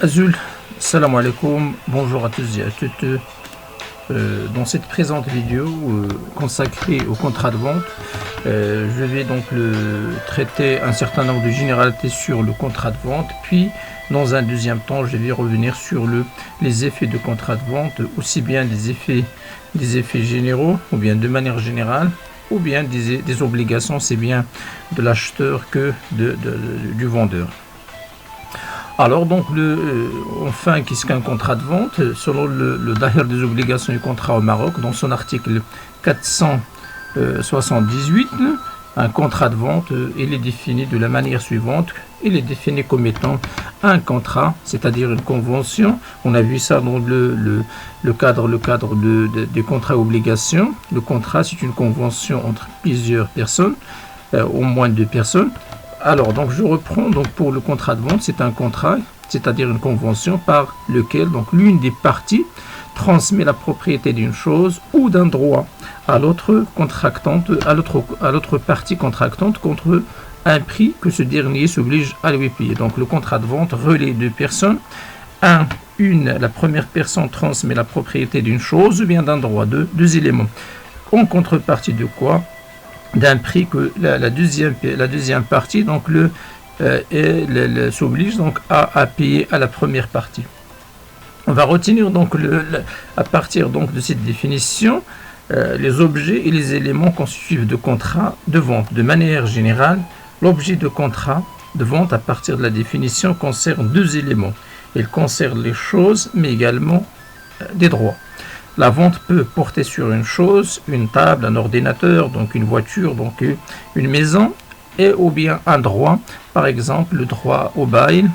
Azul, salam alaikum, bonjour à tous et à toutes. Dans cette présente vidéo consacrée au contrat de vente, je vais donc traiter un certain nombre de généralités sur le contrat de vente, puis dans un deuxième temps, je vais revenir sur les effets de contrat de vente, aussi bien des effets généraux, ou bien de manière générale, ou bien des obligations, c'est bien de l'acheteur que du vendeur. Alors donc enfin qu'est-ce qu'un contrat de vente? Selon le Dahir des obligations du contrat au Maroc, dans son article 478, un contrat de vente, il est défini de la manière suivante. Il est défini comme étant un contrat, c'est-à-dire une convention. On a vu ça dans le cadre des contrats obligations. Le contrat, c'est une convention entre plusieurs personnes, au moins deux personnes. Alors, donc, je reprends. Donc, pour le contrat de vente, c'est un contrat, c'est-à-dire une convention par lequel donc l'une des parties transmet la propriété d'une chose ou d'un droit à l'autre partie contractante contre un prix que ce dernier s'oblige à lui payer. Donc, le contrat de vente relie deux personnes. La première personne transmet la propriété d'une chose ou bien d'un droit, deux éléments. En contrepartie de quoi? D'un prix que la deuxième partie donc s'oblige donc à payer à la première partie. On va retenir donc à partir donc de cette définition les objets et les éléments constitutifs de contrat de vente. De manière générale, l'objet de contrat de vente à partir de la définition concerne deux éléments. Il concerne les choses mais également des droits. La vente peut porter sur une chose, une table, un ordinateur, donc une voiture, donc une maison, et ou bien un droit, par exemple le droit au bail,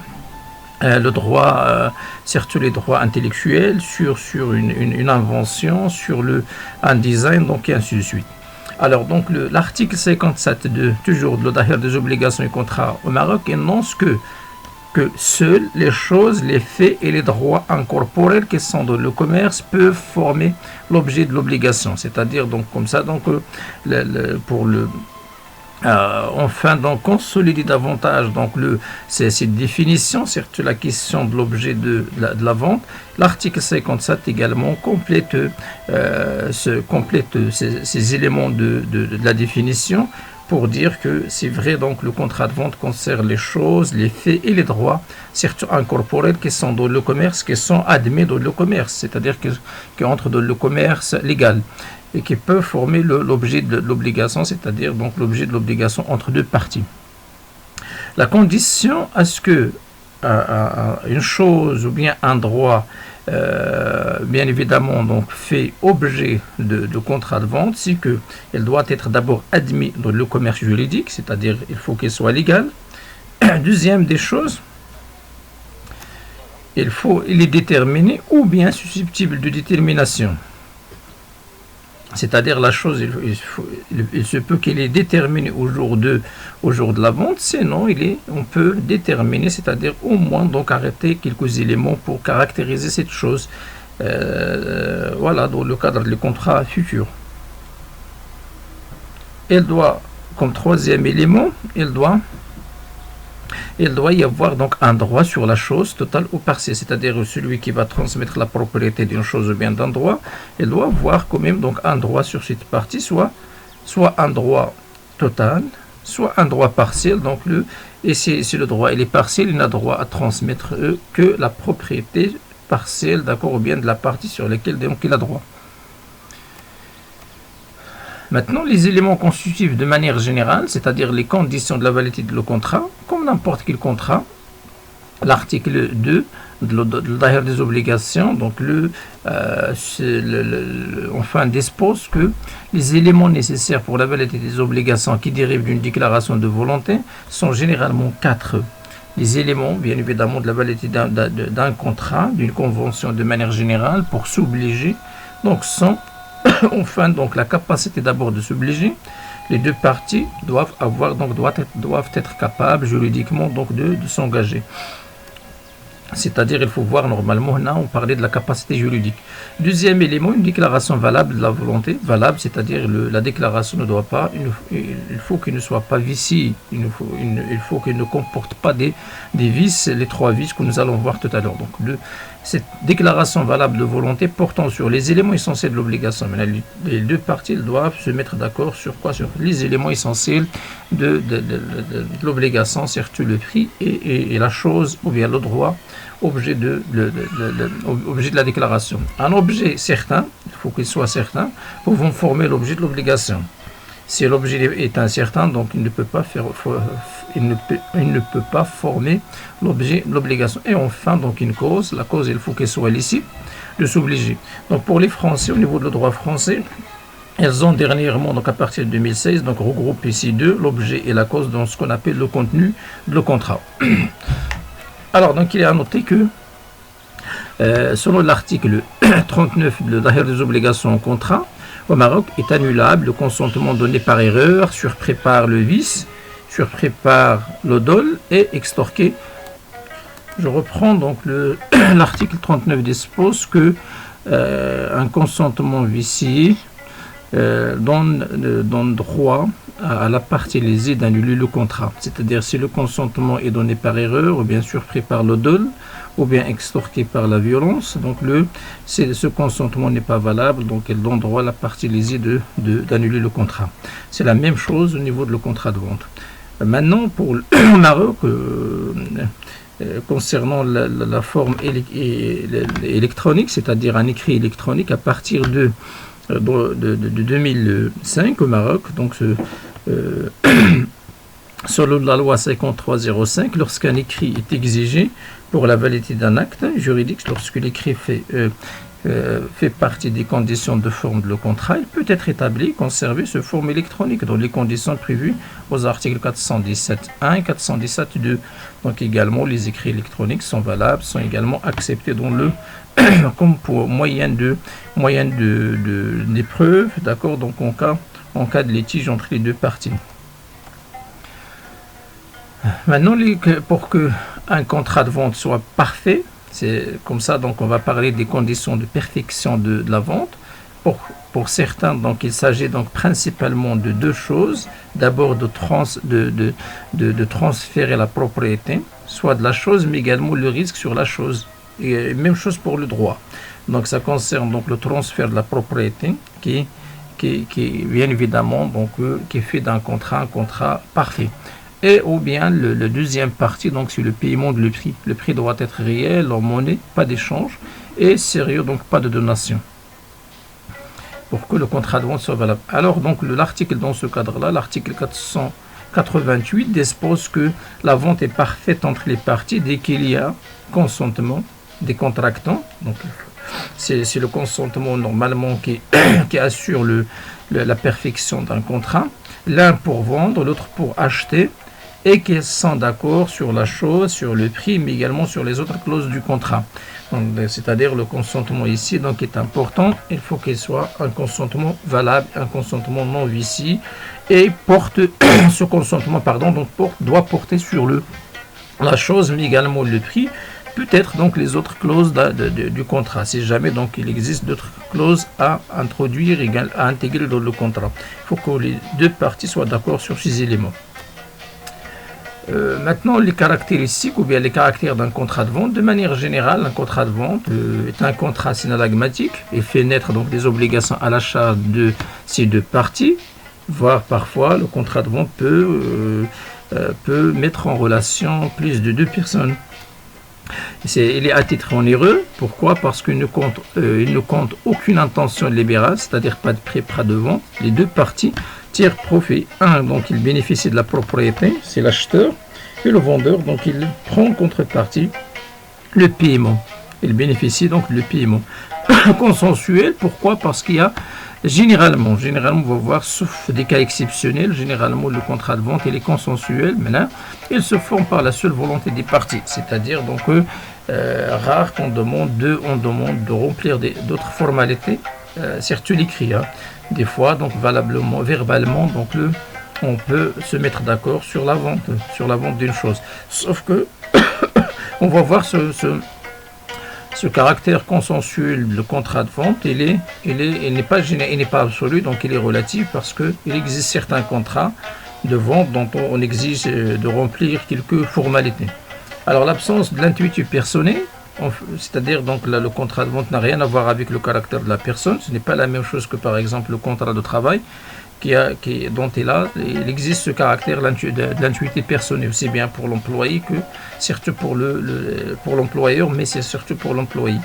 surtout les droits intellectuels, sur une invention, sur un design, donc et ainsi de suite. Alors donc l'article 57 toujours de l'Odahir des obligations et contrats au Maroc énonce que seules les choses, les faits et les droits incorporels qui sont dans le commerce peuvent former l'objet de l'obligation. C'est-à-dire donc comme ça, donc enfin donc consolider davantage donc cette définition, surtout la question de l'objet de la vente. L'article 57 également complète ces éléments de la définition, pour dire que c'est vrai, donc le contrat de vente concerne les choses, les faits et les droits, surtout incorporels, qui sont dans le commerce, qui sont admis dans le commerce, c'est-à-dire qui entrent dans le commerce légal et qui peuvent former l'objet de l'obligation, c'est-à-dire donc l'objet de l'obligation entre deux parties. La condition à ce que une chose ou bien un droit bien évidemment donc fait objet de contrat de vente, c'est qu'elle doit être d'abord admise dans le commerce juridique, c'est-à-dire il faut qu'elle soit légale. Deuxième des choses, il est déterminé ou bien susceptible de détermination. C'est-à-dire la chose, il se peut qu'elle est déterminée au jour de la vente, sinon on peut déterminer, c'est-à-dire au moins donc arrêter quelques éléments pour caractériser cette chose, voilà, dans le cadre des contrats futurs. Elle doit, comme troisième élément, il doit y avoir donc un droit sur la chose totale ou partielle, c'est-à-dire celui qui va transmettre la propriété d'une chose ou bien d'un droit, il doit avoir quand même donc un droit sur cette partie, soit un droit total, soit un droit partiel. Donc et si le droit il est partiel, il n'a droit à transmettre que la propriété partielle, d'accord, ou bien de la partie sur laquelle donc il a droit. Maintenant, les éléments constitutifs de manière générale, c'est-à-dire les conditions de la validité de le contrat, comme n'importe quel contrat, l'article 2 de l'Dahir des obligations, donc enfin dispose que les éléments nécessaires pour la validité des obligations qui dérivent d'une déclaration de volonté sont généralement quatre. Les éléments, bien évidemment, de la validité d'un contrat, d'une convention de manière générale, pour s'obliger, donc sont enfin, donc la capacité d'abord de s'obliger. Les deux parties doivent être capables juridiquement donc de s'engager. C'est-à-dire, il faut voir normalement, là, on parlait de la capacité juridique. Deuxième élément, une déclaration valable de la volonté. Valable, c'est-à-dire la déclaration ne doit pas, il faut qu'elle ne soit pas viciée, il faut qu'elle ne comporte pas des vices, les trois vices que nous allons voir tout à l'heure. Donc, cette déclaration valable de volonté portant sur les éléments essentiels de l'obligation. Les deux parties doivent se mettre d'accord sur quoi? Sur les éléments essentiels de l'obligation, surtout le prix et la chose, ou bien le droit, objet de la déclaration. Un objet certain, il faut qu'il soit certain, pouvant former l'objet de l'obligation. Si l'objet est incertain, donc il ne peut pas former l'objet de l'obligation. Et enfin, donc une cause, la cause, il faut qu'elle soit licite de s'obliger. Donc pour les Français, au niveau de le droit français, elles ont dernièrement, donc à partir de 2016, donc regroupé ces deux, l'objet et la cause, dans ce qu'on appelle le contenu de le contrat. Alors, donc il est à noter que selon l'article 39 de l'Ahir des obligations en contrat, au Maroc est annulable le consentement donné par erreur, surpris par le vice, surpris par le dol et extorqué. Je reprends donc l'article 39 dispose que un consentement vicié donne droit à la partie lésée d'annuler le contrat. C'est-à-dire si le consentement est donné par erreur, ou bien surpris par le dol, ou bien extorqué par la violence, donc ce consentement n'est pas valable, donc elle donne droit à la partie lésée d'annuler le contrat. C'est la même chose au niveau de le contrat de vente. Maintenant, pour le Maroc, concernant la forme électronique, c'est-à-dire un écrit électronique, à partir de 2005 au Maroc, donc selon la loi 5305, lorsqu'un écrit est exigé pour la validité d'un acte juridique, lorsque l'écrit fait partie des conditions de forme de le contrat, il peut être établi, conservé sous forme électronique dans les conditions prévues aux articles 417.1 et 417.2. Donc également, les écrits électroniques sont valables, sont également acceptés dans comme pour moyen d'épreuve, d'accord, donc en cas de litige entre les deux parties. Maintenant, pour que un contrat de vente soit parfait, c'est comme ça, donc on va parler des conditions de perfection de la vente. Pour certains, donc il s'agit donc principalement de deux choses. D'abord de transférer la propriété, soit de la chose, mais également le risque sur la chose. Et même chose pour le droit. Donc ça concerne donc le transfert de la propriété qui bien évidemment donc qui est fait d'un contrat, un contrat parfait. Et ou bien le deuxième partie, donc c'est le paiement de le prix. Le prix doit être réel en monnaie, pas d'échange, et sérieux, donc pas de donation, pour que le contrat de vente soit valable. Alors donc l'article dans ce cadre-là, l'article 488 dispose que la vente est parfaite entre les parties dès qu'il y a consentement des contractants. Donc c'est le consentement normalement qui assure la perfection d'un contrat, l'un pour vendre, l'autre pour acheter, et qu'ils sont d'accord sur la chose, sur le prix, mais également sur les autres clauses du contrat. C'est-à-dire le consentement ici donc est important. Il faut qu'il soit un consentement valable, un consentement non vicié, et ce consentement doit porter sur la chose, mais également le prix, peut-être donc les autres clauses du contrat, si jamais donc il existe d'autres clauses à introduire, à intégrer dans le contrat. Il faut que les deux parties soient d'accord sur ces éléments. Maintenant, les caractéristiques ou bien les caractères d'un contrat de vente. De manière générale, un contrat de vente est un contrat synallagmatique et fait naître donc des obligations à la charge de ces deux parties, voire parfois le contrat de vente peut mettre en relation plus de deux personnes. Il est à titre onéreux. Pourquoi? Parce qu'il ne compte aucune intention libérale, c'est-à-dire pas de prêt, pas de vente. Les deux parties tirent profit. Un, donc il bénéficie de la propriété, c'est l'acheteur, et le vendeur, donc il prend en contrepartie le paiement. Il bénéficie donc du paiement consensuel. Pourquoi? Parce qu'il y a généralement, on va voir, sauf des cas exceptionnels, généralement le contrat de vente il est consensuel. Maintenant, il se forme par la seule volonté des parties, c'est-à-dire donc rare qu'on demande de remplir d'autres formalités, surtout l'écrit. Des fois, donc verbalement, donc on peut se mettre d'accord sur la vente d'une chose. Sauf que On va voir ce caractère consensuel, le contrat de vente, il n'est pas absolu, donc il est relatif parce qu'il existe certains contrats de vente dont on exige de remplir quelques formalités. Alors l'absence de l'intuitif personnel, c'est-à-dire donc là, le contrat de vente n'a rien à voir avec le caractère de la personne, ce n'est pas la même chose que par exemple le contrat de travail dont il existe ce caractère de l'intuitif personnel, aussi bien pour l'employé que surtout pour l'employeur, mais c'est surtout pour l'employé.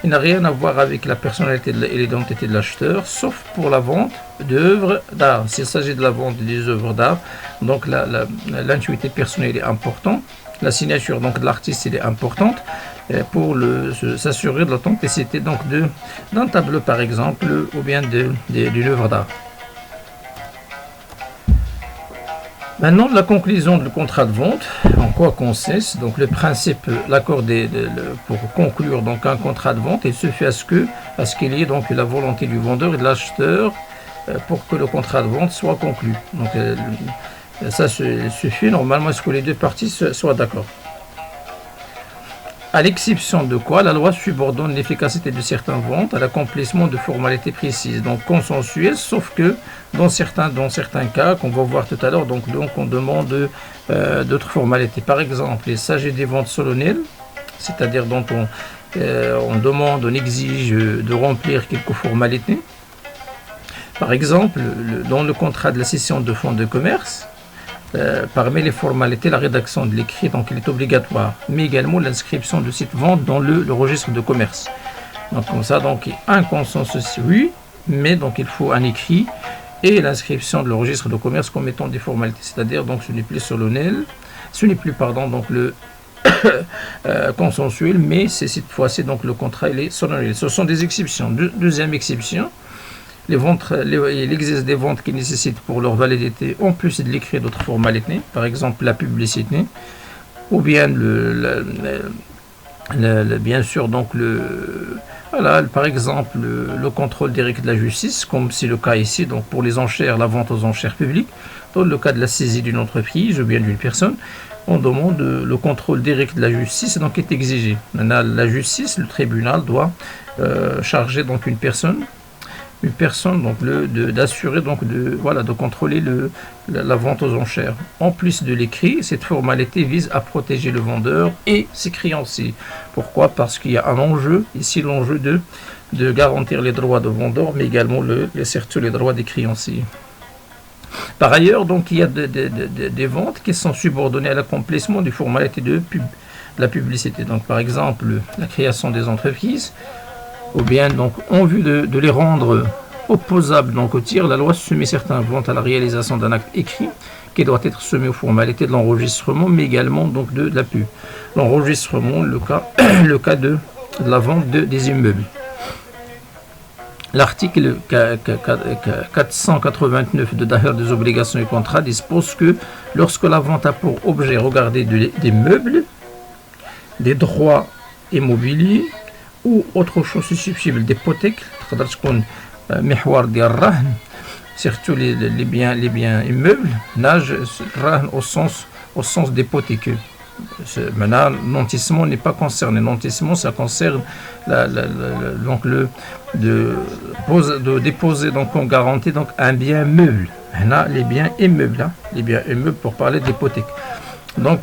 Il n'a rien à voir avec la personnalité et l'identité de l'acheteur, sauf pour la vente d'œuvres d'art. S'il s'agit de la vente des œuvres d'art, donc l'intuitif personnel est important. La signature donc de l'artiste est importante pour s'assurer de l'authenticité donc d'un tableau par exemple ou bien d'une œuvre d'art. Maintenant, la conclusion du contrat de vente, en quoi consiste donc le principe, l'accord pour conclure donc un contrat de vente, il se fait à ce qu'il y ait donc la volonté du vendeur et de l'acheteur pour que le contrat de vente soit conclu. Donc ça suffit normalement à ce que les deux parties soient d'accord. À l'exception de quoi, la loi subordonne l'efficacité de certaines ventes à l'accomplissement de formalités précises, donc consensuelles, sauf que dans certains cas, qu'on va voir tout à l'heure, donc on demande d'autres formalités. Par exemple, il s'agit des ventes solennelles, c'est-à-dire dont on demande, on exige de remplir quelques formalités. Par exemple, dans le contrat de la cession de fonds de commerce, parmi les formalités, la rédaction de l'écrit, donc il est obligatoire, mais également l'inscription de cette vente dans le registre de commerce. Donc comme ça, donc un consensus, oui, mais donc il faut un écrit et l'inscription de le registre de commerce comme étant des formalités, c'est-à-dire donc ce n'est plus solennel, donc le consensuel, mais c'est cette fois-ci donc le contrat il est solennel. Ce sont des exceptions. Deuxième exception. Il existe des ventes qui nécessitent pour leur validité, en plus de l'écrit, d'autres formalités, par exemple la publicité, ou bien bien sûr donc par exemple le contrôle direct de la justice, comme c'est le cas ici, donc pour les enchères, la vente aux enchères publiques. Dans le cas de la saisie d'une entreprise ou bien d'une personne, on demande le contrôle direct de la justice, donc est exigé. Maintenant, la justice, le tribunal doit charger donc une personne donc d'assurer donc de contrôler la vente aux enchères. En plus de l'écrit, cette formalité vise à protéger le vendeur et ses créanciers. Pourquoi? Parce qu'il y a un enjeu ici, l'enjeu de garantir les droits de vendeur, mais également surtout les droits des créanciers. Par ailleurs, donc il y a des ventes qui sont subordonnées à l'accomplissement des formalités de la publicité. Donc par exemple la création des entreprises, ou bien donc en vue de les rendre opposables donc au tir, la loi soumet certaines ventes à la réalisation d'un acte écrit qui doit être soumis aux formalités de l'enregistrement, mais également donc de la pub. L'enregistrement, le cas de la vente des immeubles. L'article 489 de Dahir des obligations et contrats dispose que lorsque la vente a pour objet regarder des meubles, des droits immobiliers ou autre chose susceptible d'hypothèque, surtout les biens immeubles, nage au sens d'hypothèque. Maintenant, l'antissement n'est pas concerné. L'antissement, ça concerne donc de déposer donc en garantie donc un bien meuble. Maintenant, les biens immeubles, pour parler d'hypothèque. Donc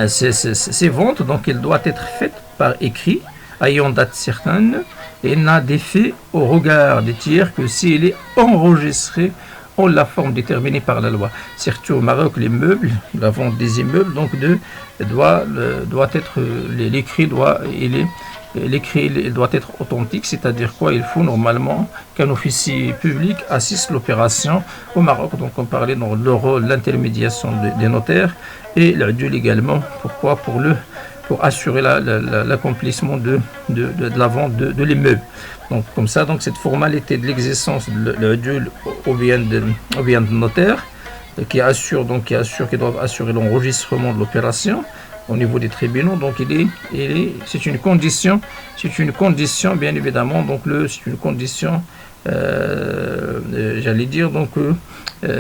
ces ventes, donc, elles doivent être faites par écrit, ayant date certaine, et n'a d'effet au regard des tiers que s'il est enregistré en la forme déterminée par la loi. Surtout au Maroc, les meubles, la vente des immeubles, donc doit être l'écrit doit être authentique, c'est-à-dire quoi? Il faut normalement qu'un officier public assiste l'opération au Maroc. Donc on parlait dans le rôle l'intermédiation des notaires et l'adul également. Pourquoi? Pour assurer l'accomplissement de la vente de l'immeuble. Donc comme ça, donc cette formalité de l'existence de l'adul ou bien de notaire qui doivent assurer l'enregistrement de l'opération au niveau des tribunaux. Donc c'est une condition bien évidemment. Donc c'est une condition j'allais dire donc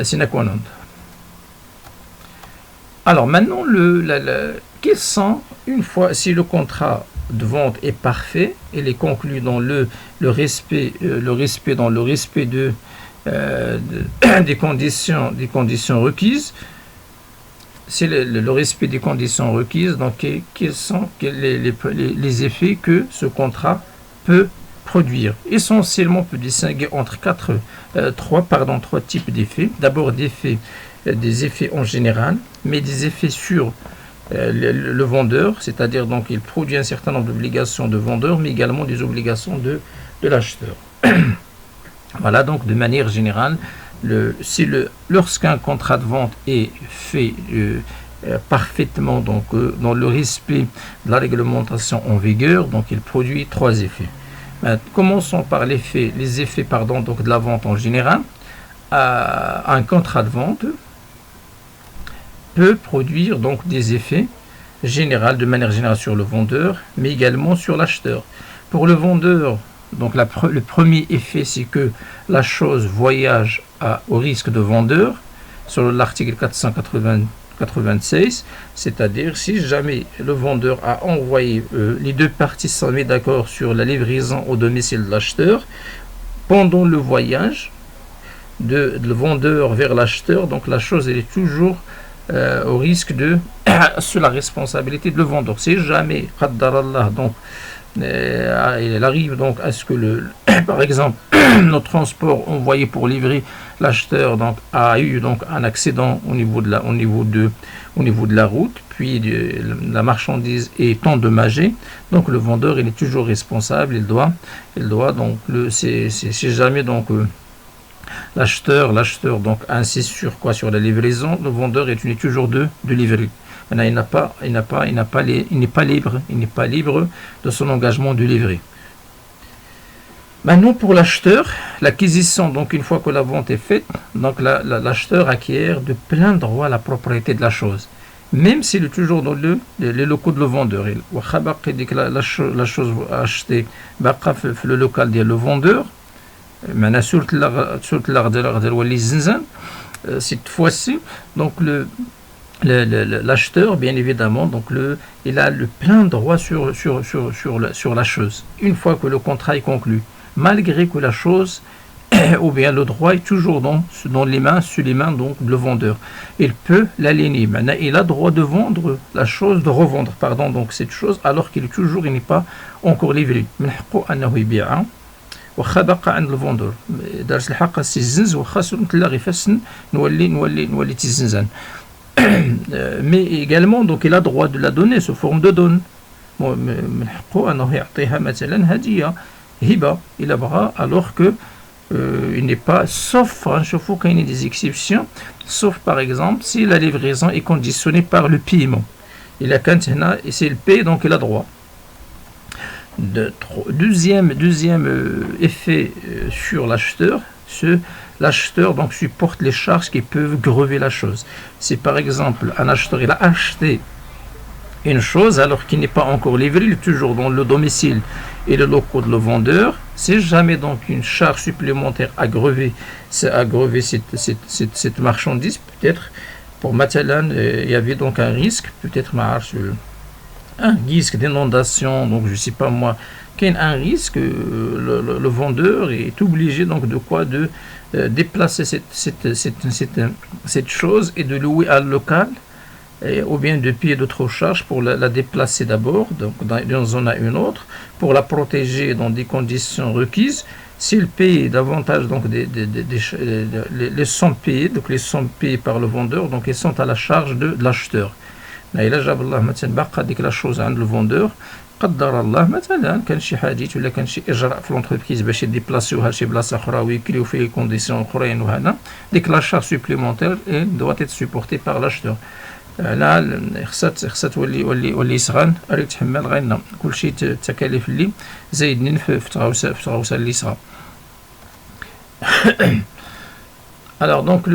sine qua non. Alors maintenant quels sont, une fois, si le contrat de vente est parfait, il est conclu dans le respect des conditions requises. C'est le respect des conditions requises, donc quels sont les effets que ce contrat peut produire. Essentiellement, on peut distinguer entre trois types d'effets. D'abord, des effets en général, mais des effets sur le vendeur, c'est-à-dire donc il produit un certain nombre d'obligations de vendeur, mais également des obligations de l'acheteur. Voilà, donc de manière générale, lorsqu'un contrat de vente est fait parfaitement, donc dans le respect de la réglementation en vigueur, donc il produit trois effets. Commençons par les effets donc de la vente en général. Un contrat de vente peut produire donc des effets généraux, de manière générale sur le vendeur, mais également sur l'acheteur. Pour le vendeur, donc le premier effet, c'est que la chose voyage au risque de vendeur, sur l'article 496, c'est-à-dire si jamais le vendeur a envoyé, les deux parties sont mis d'accord sur la livraison au domicile de l'acheteur, pendant le voyage de le vendeur vers l'acheteur, donc la chose elle est toujours au risque sur la responsabilité de le vendeur. Si jamais, donc il arrive donc à ce que par exemple notre transport envoyé pour livrer l'acheteur donc a eu donc un accident au niveau de la route, puis la marchandise est endommagée, donc le vendeur il est toujours responsable, il doit donc c'est jamais donc l'acheteur donc insiste sur la livraison, le vendeur est tenu toujours de livrer. Maintenant, il n'est pas libre de son engagement de livrer. Maintenant, pour l'acheteur, l'acquisition, donc une fois que la vente est faite, donc l'acheteur acquiert de plein droit la propriété de la chose, même s'il est toujours dans les locaux de le vendeur. La chose achetée le local de le vendeur, cette fois-ci, donc l'acheteur, bien évidemment, donc il a le plein droit sur la chose. Une fois que le contrat est conclu, malgré que la chose ou bien le droit est toujours sur les mains donc le vendeur, il peut l'aligner. Maintenant, il a droit de vendre la chose, de revendre, donc cette chose, alors qu'il n'est pas encore livré. واخا بقى عند الفوندور دارت الحق تيزنز واخا نتلا غير فاس نولي تيزنزان. Mais également donc il a droit de la donner sous forme de don. من حقه انه يعطيها مثلا هديه هبه الى بغى, alors que il n'est pas, sauf نشوفوا كاين des exceptions, sauf par exemple si la livraison est conditionnée par le paiement. Il a كانت هنا et c'est le paye, donc il a droit. Deuxième effet sur l'acheteur, l'acheteur donc supporte les charges qui peuvent grever la chose. Si par exemple un acheteur il a acheté une chose alors qu'il n'est pas encore livré, il est toujours dans le domicile et le locaux de le vendeur, si jamais donc une charge supplémentaire a grevé cette marchandise, peut-être pour Matalan il y avait donc un risque, peut-être un risque d'inondation, donc je sais pas moi, qu'il y a un risque, le vendeur est obligé donc de déplacer cette chose et de louer un local, ou bien de payer d'autres charges pour la déplacer d'abord, donc d'une zone à une autre, pour la protéger dans des conditions requises. S'il paye davantage donc les sommes payées, donc les sommes payées par le vendeur, donc elles sont à la charge de l'acheteur. إلا جاب الله مثلا باقا ديك لا شوز عند الفوندور، قدر الله مثلا كان شي حادث ولا كان شي اجراء في لونتربريز باش يديبلاسيوها لشي بلاصه اخرى ويكريو فيه كونديسيون اخرين، وهذا ديك لا شارج سوبليمونتير دوات ايت سوبورتي بار لاشتور. لا خصها تولي صغان راه يتحمل غير كلشي التكاليف اللي زايدين في تغاوسه اللي صغا. Alors donc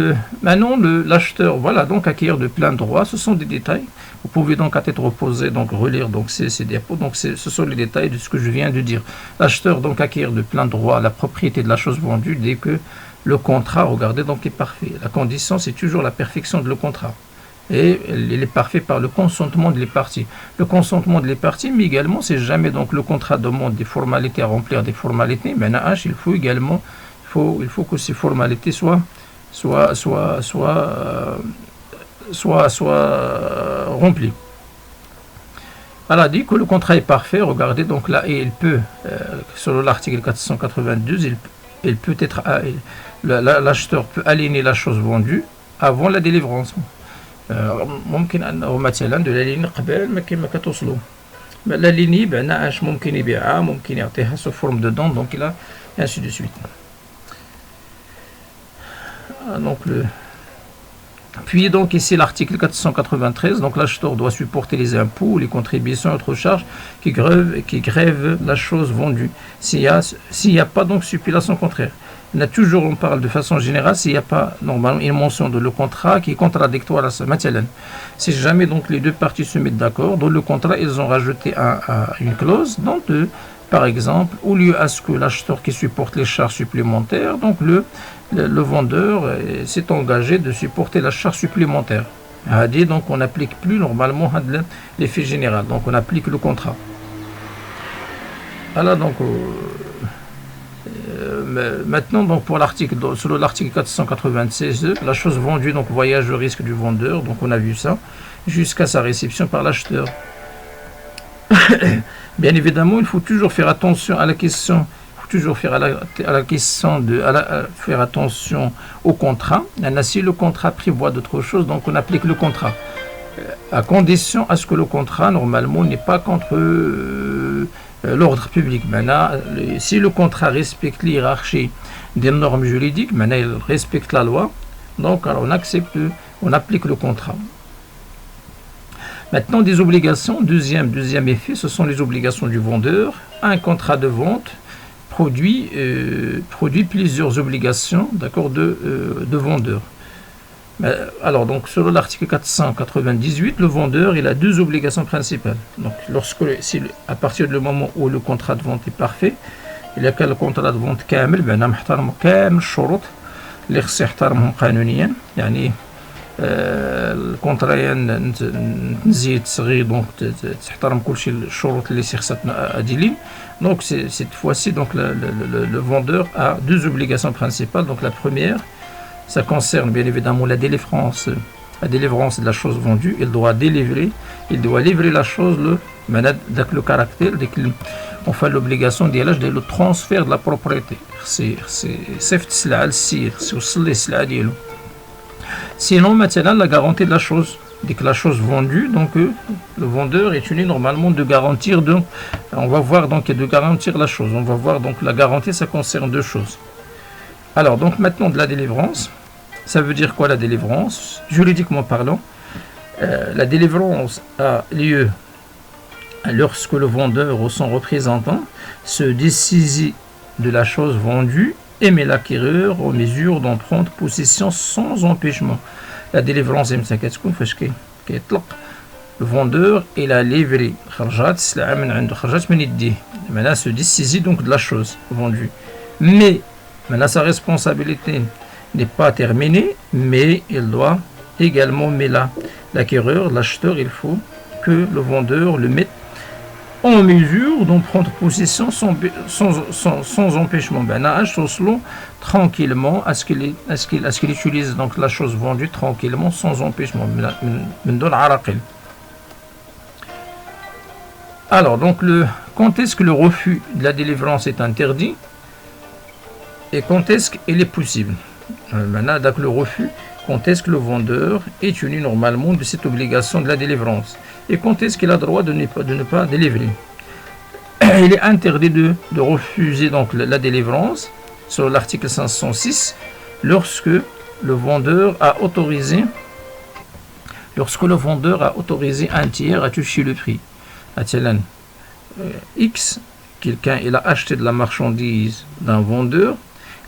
maintenant l'acheteur voilà donc acquiert de plein droit. Ce sont des détails. Vous pouvez donc à tête reposée donc relire donc ces diapos. Donc ce sont les détails de ce que je viens de dire. L'acheteur donc acquiert de plein droit la propriété de la chose vendue dès que le contrat, regardez, donc est parfait. La condition c'est toujours la perfection de le contrat. et il est parfait par le consentement de les parties. Le consentement de les parties, mais également, c'est jamais donc le contrat demande des formalités à remplir des formalités. Maintenant, il faut également, il faut que ces formalités soient remplies. Elle a dit que le contrat est parfait. Regardez, donc là, et il peut, selon l'article 492, il peut être, l'acheteur peut aligner la chose vendue avant la délivrance. ممكن انه مثلا de la ligne قبل ما كتوصلوا la ligne بان اش ممكن يبيعها ممكن يعطيها sous forme de don donc il a ainsi de suite. Donc puis donc ici l'article 493, donc l'acheteur doit supporter les impôts, les contributions et autres charges qui grèvent la chose vendue s'il y a pas donc stipulation contraire. On parle de façon générale s'il n'y a pas normalement une mention de le contrat qui est contradictoire à ça. Si jamais donc les deux parties se mettent d'accord, dans le contrat ils ont rajouté une clause donc par exemple, au lieu à ce que l'acheteur qui supporte les charges supplémentaires, donc le vendeur s'est engagé de supporter la charge supplémentaire. Donc on n'applique plus normalement l'effet général, donc on applique le contrat. Alors donc maintenant donc pour l'article, selon l'article 496, la chose vendue donc voyage au risque du vendeur, donc on a vu ça, jusqu'à sa réception par l'acheteur. Bien évidemment, il faut toujours faire attention à la question, faire attention au contrat. Si le contrat prévoit d'autres choses, donc on applique le contrat, à condition à ce que le contrat normalement n'est pas contre l'ordre public. Maintenant, si le contrat respecte l'hiérarchie des normes juridiques, maintenant il respecte la loi, donc alors on applique le contrat. Maintenant, des obligations, deuxième effet, ce sont les obligations du vendeur. Un contrat de vente produit plusieurs obligations, d'accord, de vendeur. Alors, donc, selon l'article 498, le vendeur, il a deux obligations principales. Donc, à partir du moment où le contrat de vente est parfait, il y a le contrat de vente كامل, محترم كامل الشروط اللي خص يحترمهم قانونيا, يعني الكونترا نزيد صغير دونك تحترم كل شيء الشروط اللي خصها اديلين. Donc cette fois-ci donc le vendeur a deux obligations principales. Donc la première, ça concerne bien évidemment la délivrance de la chose vendue. Il doit livrer la chose avec le caractère dès qu'on fait l'obligation de le transfert de la propriété. C'est صيفط السلعة للسير وصل ليه السلعة ديالو. Sinon, maintenant, la garantie de la chose. Dès que la chose vendue, donc le vendeur est tenu normalement de garantir. Donc, on va voir donc de garantir la chose. On va voir donc la garantie, ça concerne deux choses. Alors, donc maintenant de la délivrance. Ça veut dire quoi la délivrance? Juridiquement parlant, la délivrance a lieu lorsque le vendeur ou son représentant se dessaisit de la chose vendue et met l'acquéreur aux mesures d'en prendre possession sans empêchement. La délivrance le vendeur il a livré maintenant se dessaisit donc de la chose vendue, mais maintenant sa responsabilité n'est pas terminée, mais il doit également mettre l'acquéreur, l'acheteur, il faut que le vendeur le mette en mesure d'en prendre possession sans empêchement. Tranquillement à ce qu'il utilise donc la chose vendue tranquillement sans empêchement. Alors donc quand est-ce que le refus de la délivrance est interdit et quand est-ce qu'il est possible? Maintenant, donc le refus, quand est-ce que le vendeur est tenu normalement de cette obligation de la délivrance et quand est-ce qu'il a le droit de ne pas délivrer? Il est interdit de refuser donc la délivrance sur l'article 506 lorsque le vendeur a autorisé un tiers à toucher le prix. X, quelqu'un il a acheté de la marchandise d'un vendeur,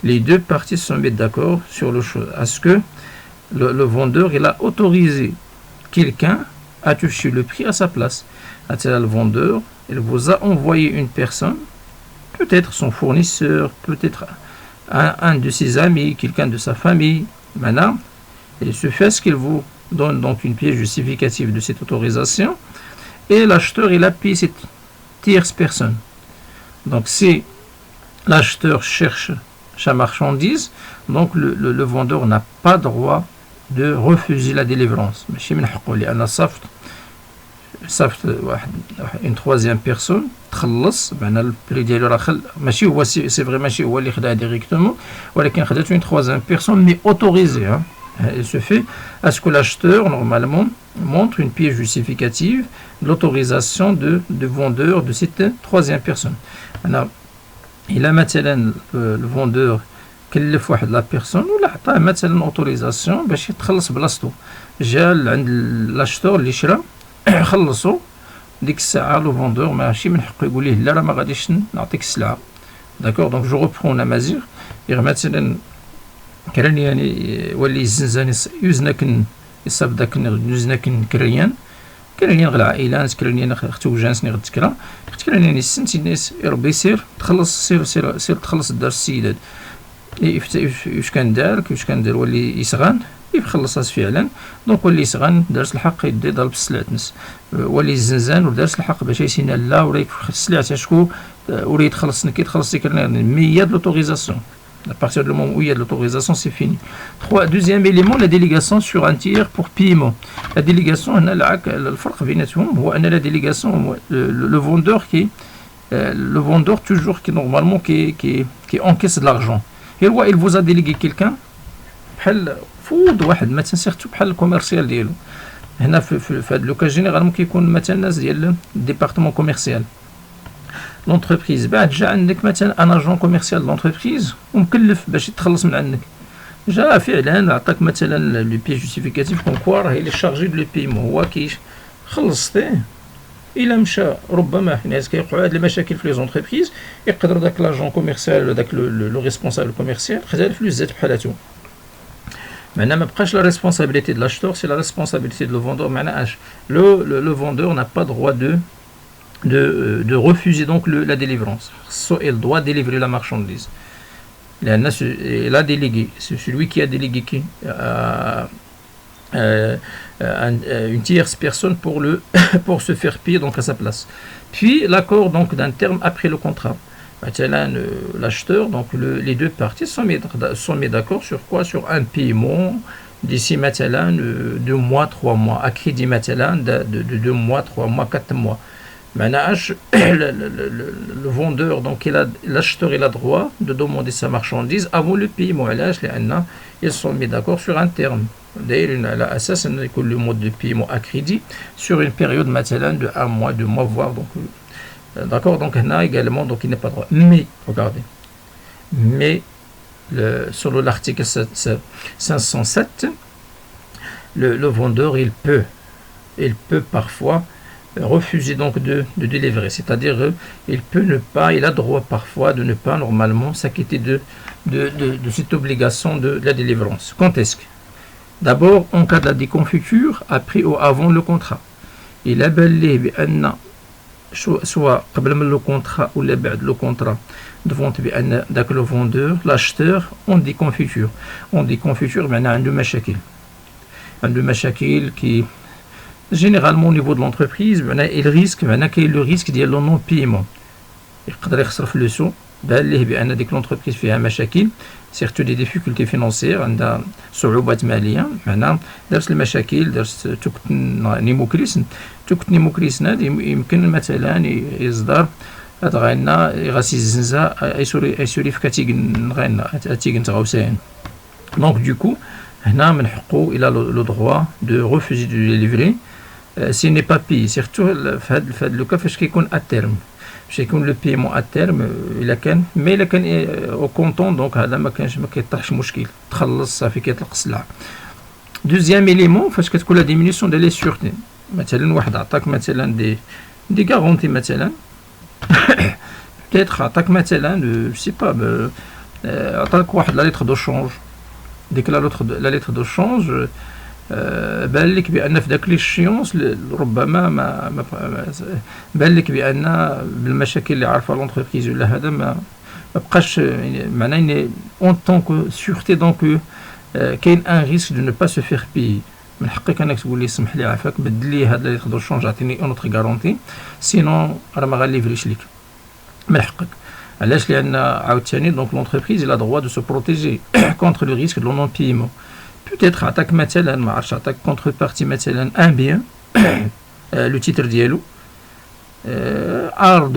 les deux parties se mettent d'accord sur le chose. Est-ce que le vendeur il a autorisé quelqu'un à toucher le prix à sa place? Le vendeur il vous a envoyé une personne, peut-être son fournisseur, peut-être un de ses amis, quelqu'un de sa famille. Maintenant, il se fait ce qu'il vous donne donc une pièce justificative de cette autorisation, et l'acheteur il appuie cette tierce personne. Donc si l'acheteur cherche sa marchandise, donc le vendeur n'a pas droit de refuser la délivrance. ماشي من حقه لأن صفت une troisième personne تخلص معناها البري ديالو راه ماشي هو سي فري ماشي هو اللي خداها ديريكتومون ولكن خداتو une troisième personne mais autorisée. Il se fait à ce que l'acheteur normalement montre une pièce justificative de l'autorisation de vendeur de cette troisième personne. Il a مثلا le vendeur كلف واحد لا بيرسون ولا عطاه مثلا اوتوريزاسيون باش يتخلص بلاصتو، جا عند لاشتور اللي شرا خلصو، ديك الساعه لو فوندور ماشي من حقه يقول ليه لا راه ما غاديش نعطيك السلعه. داكور دونك جو ريبرون امازيغ غير مثلا كران يعني ولي الزنزاني يوزناكن يصاب داك يوزناكن كريان غير عائلات كريان اختو جانسني غتكرا كريان السنتي الناس ربي سير تخلص سير تخلص دار السيدات واش كان دار كيفاش كان دار ولي يسغان يخلصها فعلا. دونك ولي يسغان دارس الحق يدي ضرب السلعه تنس، ولي الزنزان ودارس الحق باش يسينا لا وريك السلعه تاع شكون وريت خلصني كي تخلص كرنا مي de l'autorisation. À partir du moment où il y a de l'autorisation, c'est fini. Deuxième élément, la délégation sur un tiers pour paiement. La délégation, la délégation, le vendeur toujours qui normalement qui encaisse de l'argent. Il vous a délégué quelqu'un بحال فوض واحد مثلا سيرتو بحال الكوميرسيال ديالو. هنا في هذا لو كاج جينيرالمون كيكون مثلا الناس ديال الديبارتمون كوميرسيال لونتربريز، بعد جا عندك مثلا ان اجون كوميرسيال لونتربريز ومكلف باش يتخلص من عندك، جا فعلا عطاك مثلا لو بي جوستيفيكاتيف كون كوا راه لي شارجي دو لو بيمون هو خلصتيه. إلا مشى ربما حنا كيوقعوا هاد المشاكل في لي زونتربريز يقدر داك لاجون كوميرسيال داك لو ريسبونسابل كوميرسيال خدا الفلوس زاد بحالاتو. معناها ما بقاش لا ريسبونسابيلتي دو لاشتور سي لا ريسبونسابيلتي دو لو فوندور. معناها اش لو فوندور n'a pas droit de refuser donc la délivrance. Il doit délivrer la marchandise. Il a délégué, c'est celui qui a délégué une tierce personne pour se faire payer donc à sa place. Puis l'accord donc d'un terme après le contrat. L'acheteur, donc les deux parties sont mis d'accord sur quoi? Sur un paiement d'ici maintenant 2 mois, 3 mois, à crédit maintenant de 2 mois, 3 mois, 4 mois. Maintenant, le vendeur, donc l'acheteur, il a droit de demander sa marchandise avant le paiement. Ils sont mis d'accord sur un terme. D'ailleurs, le mode de paiement à crédit sur une période maintenant de 1 mois, 2 mois, voire donc. D'accord, donc là également, donc il n'est pas droit. Mais, regardez, selon l'article 507, le vendeur, il peut parfois refuser donc de délivrer, c'est-à-dire il a droit parfois de ne pas normalement s'acquitter de cette obligation de la délivrance. Quand est-ce que? D'abord, en cas de déconfiture, après ou avant le contrat. Il a balé بأن soit قبل من le contrat ou بعد le contrat de vente بأن ذاك le vendeur, l'acheteur en déconfiture. En déconfiture معناها عنده مشاكل qui généralement au niveau de l'entreprise il risque le risque ديال le non paiement. يقدر يخسر فلوسو بان ليه بان ديك l'entreprise فيها مشاكل surtout des difficultés financières عندها صعوبات ماليه. معناها درس المشاكل درس توكت نيموكريسن هذا يمكن مثلا يصدر غاينا يغاسي الزنزه ايسوري في كاتيغن غاينا اتيغن تغاوسين. دونك دوكو هنا من حقه الى لو droit de refuser de délivrer s'il n'est pas payé, surtout في هذا لو كا فاش كيكون اتيرم باش يكون لو بيمون اتيرم الا كان او كونطون دونك هذا ما كيطرحش مشكل تخلص صافي كيطلق السلعه. دوزيام إليمون فاش كتكون لا ديمينيسيون دو لي سيغتي مثلا واحد عطاك مثلا دي غارونتي مثلا بيتيتر عطاك مثلا جو سي با عطاك واحد لا ليتر دو شونج ديك لا ليتر دو شونج بان لك بان في داك لي شيونس ربما ما بان لك بان بالمشاكل اللي عارفها لونتربريز ولا هذا ما بقاش معناه اون طون كو سيغتي دونك كاين ان ريسك دو نو با سو فير بيي. من حقك انك تقول لي سمح لي عافاك بدل لي هذا اللي تقدر شونج عطيني اون اوتر غارونتي سينون راه ما غاليفريش ليك من حقك. علاش؟ لان عاوتاني دونك لونتربريز لا droit de se protéger contre le risque de non paiement. peut-être عطاك مثلا ما عرفتش عطاك كونتر بارتي مثلا ان بيان لو تيتر ديالو ارض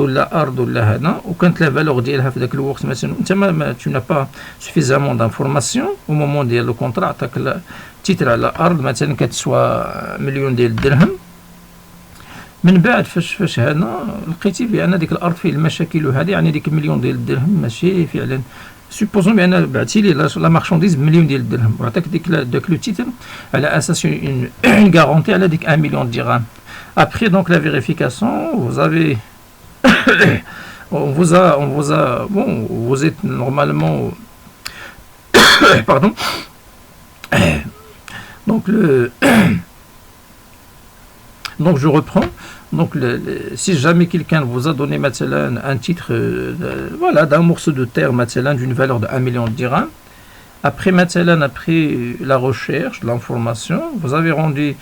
ولا هذا وكانت لا فالور ديالها في ذاك الوقت مثلا انت ما tu n'as pas suffisamment d'information au moment ديال لو كونطرا عطاك تيتر على ارض مثلا كتسوى مليون ديال الدرهم. من بعد فاش هنا لقيتي بان ديك الارض فيه المشاكل وهذه يعني ديك المليون ديال الدرهم ماشي فعلا سوبوزون بان بعتي لي لا مارشانديز بمليون ديال الدرهم وعطاك داك لو تيتر على اساس اون غارونتي على ديك 1 مليون درهم. Après donc la vérification, vous avez bon, vous êtes normalement pardon. Donc je reprends. Donc si jamais quelqu'un vous a donné مثلا un titre voilà d'un morceau de terre مثلا d'une valeur de 1 million de dirhams, après la recherche, l'information, vous avez rendu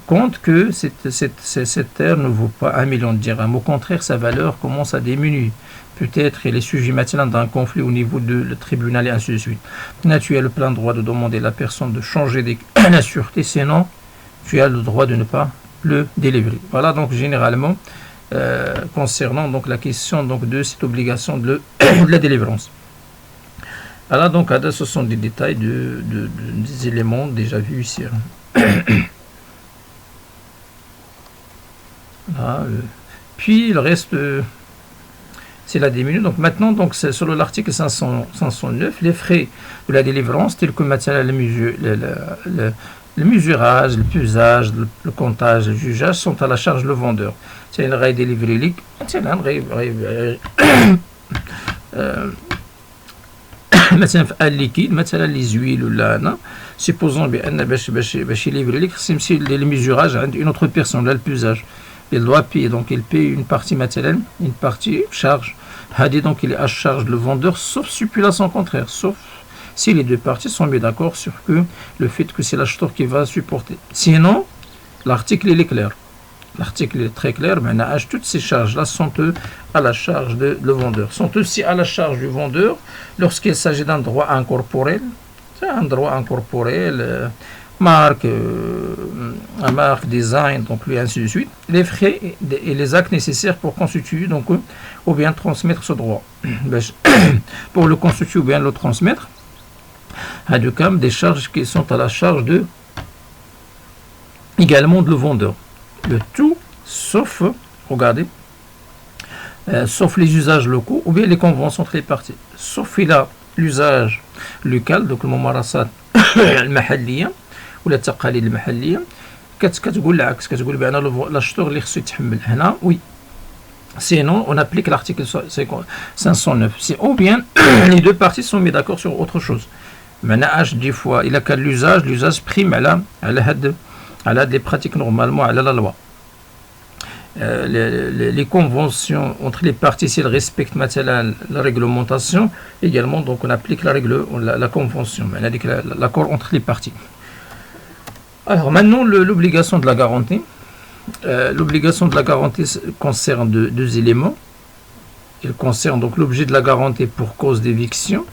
compte que cette terre ne vaut pas 1 million de dirhams. Au contraire, sa valeur commence à diminuer. Peut-être elle est sujet maintenant d'un conflit au niveau du tribunal et ainsi de suite. Là, tu as le plein droit de demander à la personne de changer la sûreté, sinon tu as le droit de ne pas le délivrer. Voilà donc généralement concernant donc la question donc de cette obligation de la délivrance. Voilà donc ce sont des détails des éléments déjà vus ici. Puis il reste c'est la diminution. Donc maintenant donc c'est selon l'article 509 les frais de la délivrance tels que مثلا le mesurage, le pesage, le comptage, le jugeage sont à la charge le vendeur. C'est une raille délivrée ligue. C'est un مثلا في الليكيد مثلا لي زويل ولا انا سيبوزون بان باش يليفري لك خص يمشي لي ميزوراج عند اون اوتر بيرسون لا البوزاج. Il doit payer, donc il paye une partie matérielle, une partie charge. Hadi, donc il est à charge le vendeur, sauf stipulation contraire, sauf si les deux parties sont bien d'accord sur que le fait que c'est l'acheteur qui va supporter. Sinon, l'article il est clair. L'article est très clair, mais toutes ces charges-là sont à la charge de le vendeur. Sont aussi à la charge du vendeur lorsqu'il s'agit d'un droit incorporel. C'est un droit incorporel. Marque, design, donc lui ainsi de suite, les frais et les actes nécessaires pour constituer donc ou bien transmettre ce droit. Pour le constituer ou bien le transmettre, à du cas des charges qui sont à la charge de également de le vendeur. Le tout sauf, regardez, sauf les usages locaux ou bien les conventions entre les parties. Sauf il a l'usage local, donc le ممارسات المحلية ولا التقاليد المحليه كتقول العكس كتقول بان لاشتور اللي خصو يتحمل هنا وي sinon on applique l'article 509 c'est ou bien les deux parties sont mis d'accord sur autre chose. معناها des fois il a qu'à l'usage prime على des pratiques normalement على la loi. Les conventions entre les parties si elles respectent مثلا la réglementation également donc on applique la convention l'accord entre les parties. Alors maintenant l'obligation de la garantie. L'obligation de la garantie concerne deux éléments. Elle concerne donc l'objet de la garantie pour cause d'éviction.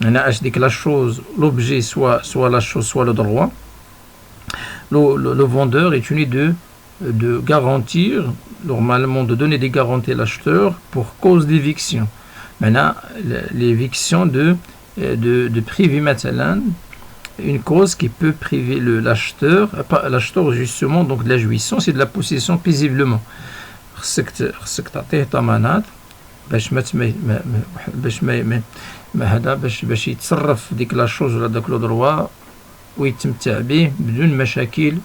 Dès que la chose, l'objet soit la chose, soit le droit. Le vendeur est tenu de garantir, normalement de donner des garanties à l'acheteur pour cause d'éviction. Maintenant, l'éviction de priver maintenant une cause qui peut priver l'acheteur justement donc de la jouissance et de la possession paisiblement. خصك تعطيه ضمانات باش يتصرف ديك لا شوز ولا داك لو دروا ويتمتع به بدون مشاكل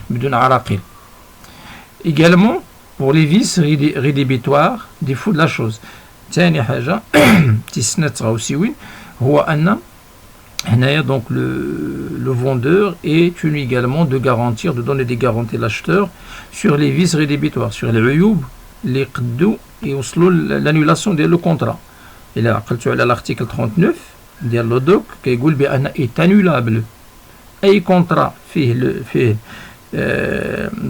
بدون عراقيل. Également pour les vices rédhibitoires des faux de la chose. ثاني حاجة تسنت غاوسيوين هو أن هنايا donc le vendeur est tenu également de garantir, de donner des garanties à l'acheteur sur les vices rédhibitoires, sur les عيوب اللي يقدوا يوصلوا l'annulation ديال le contrat. إلا عقلتوا على l'article 39 ديال لو دوك كيقول بأن est annulable أي contrat فيه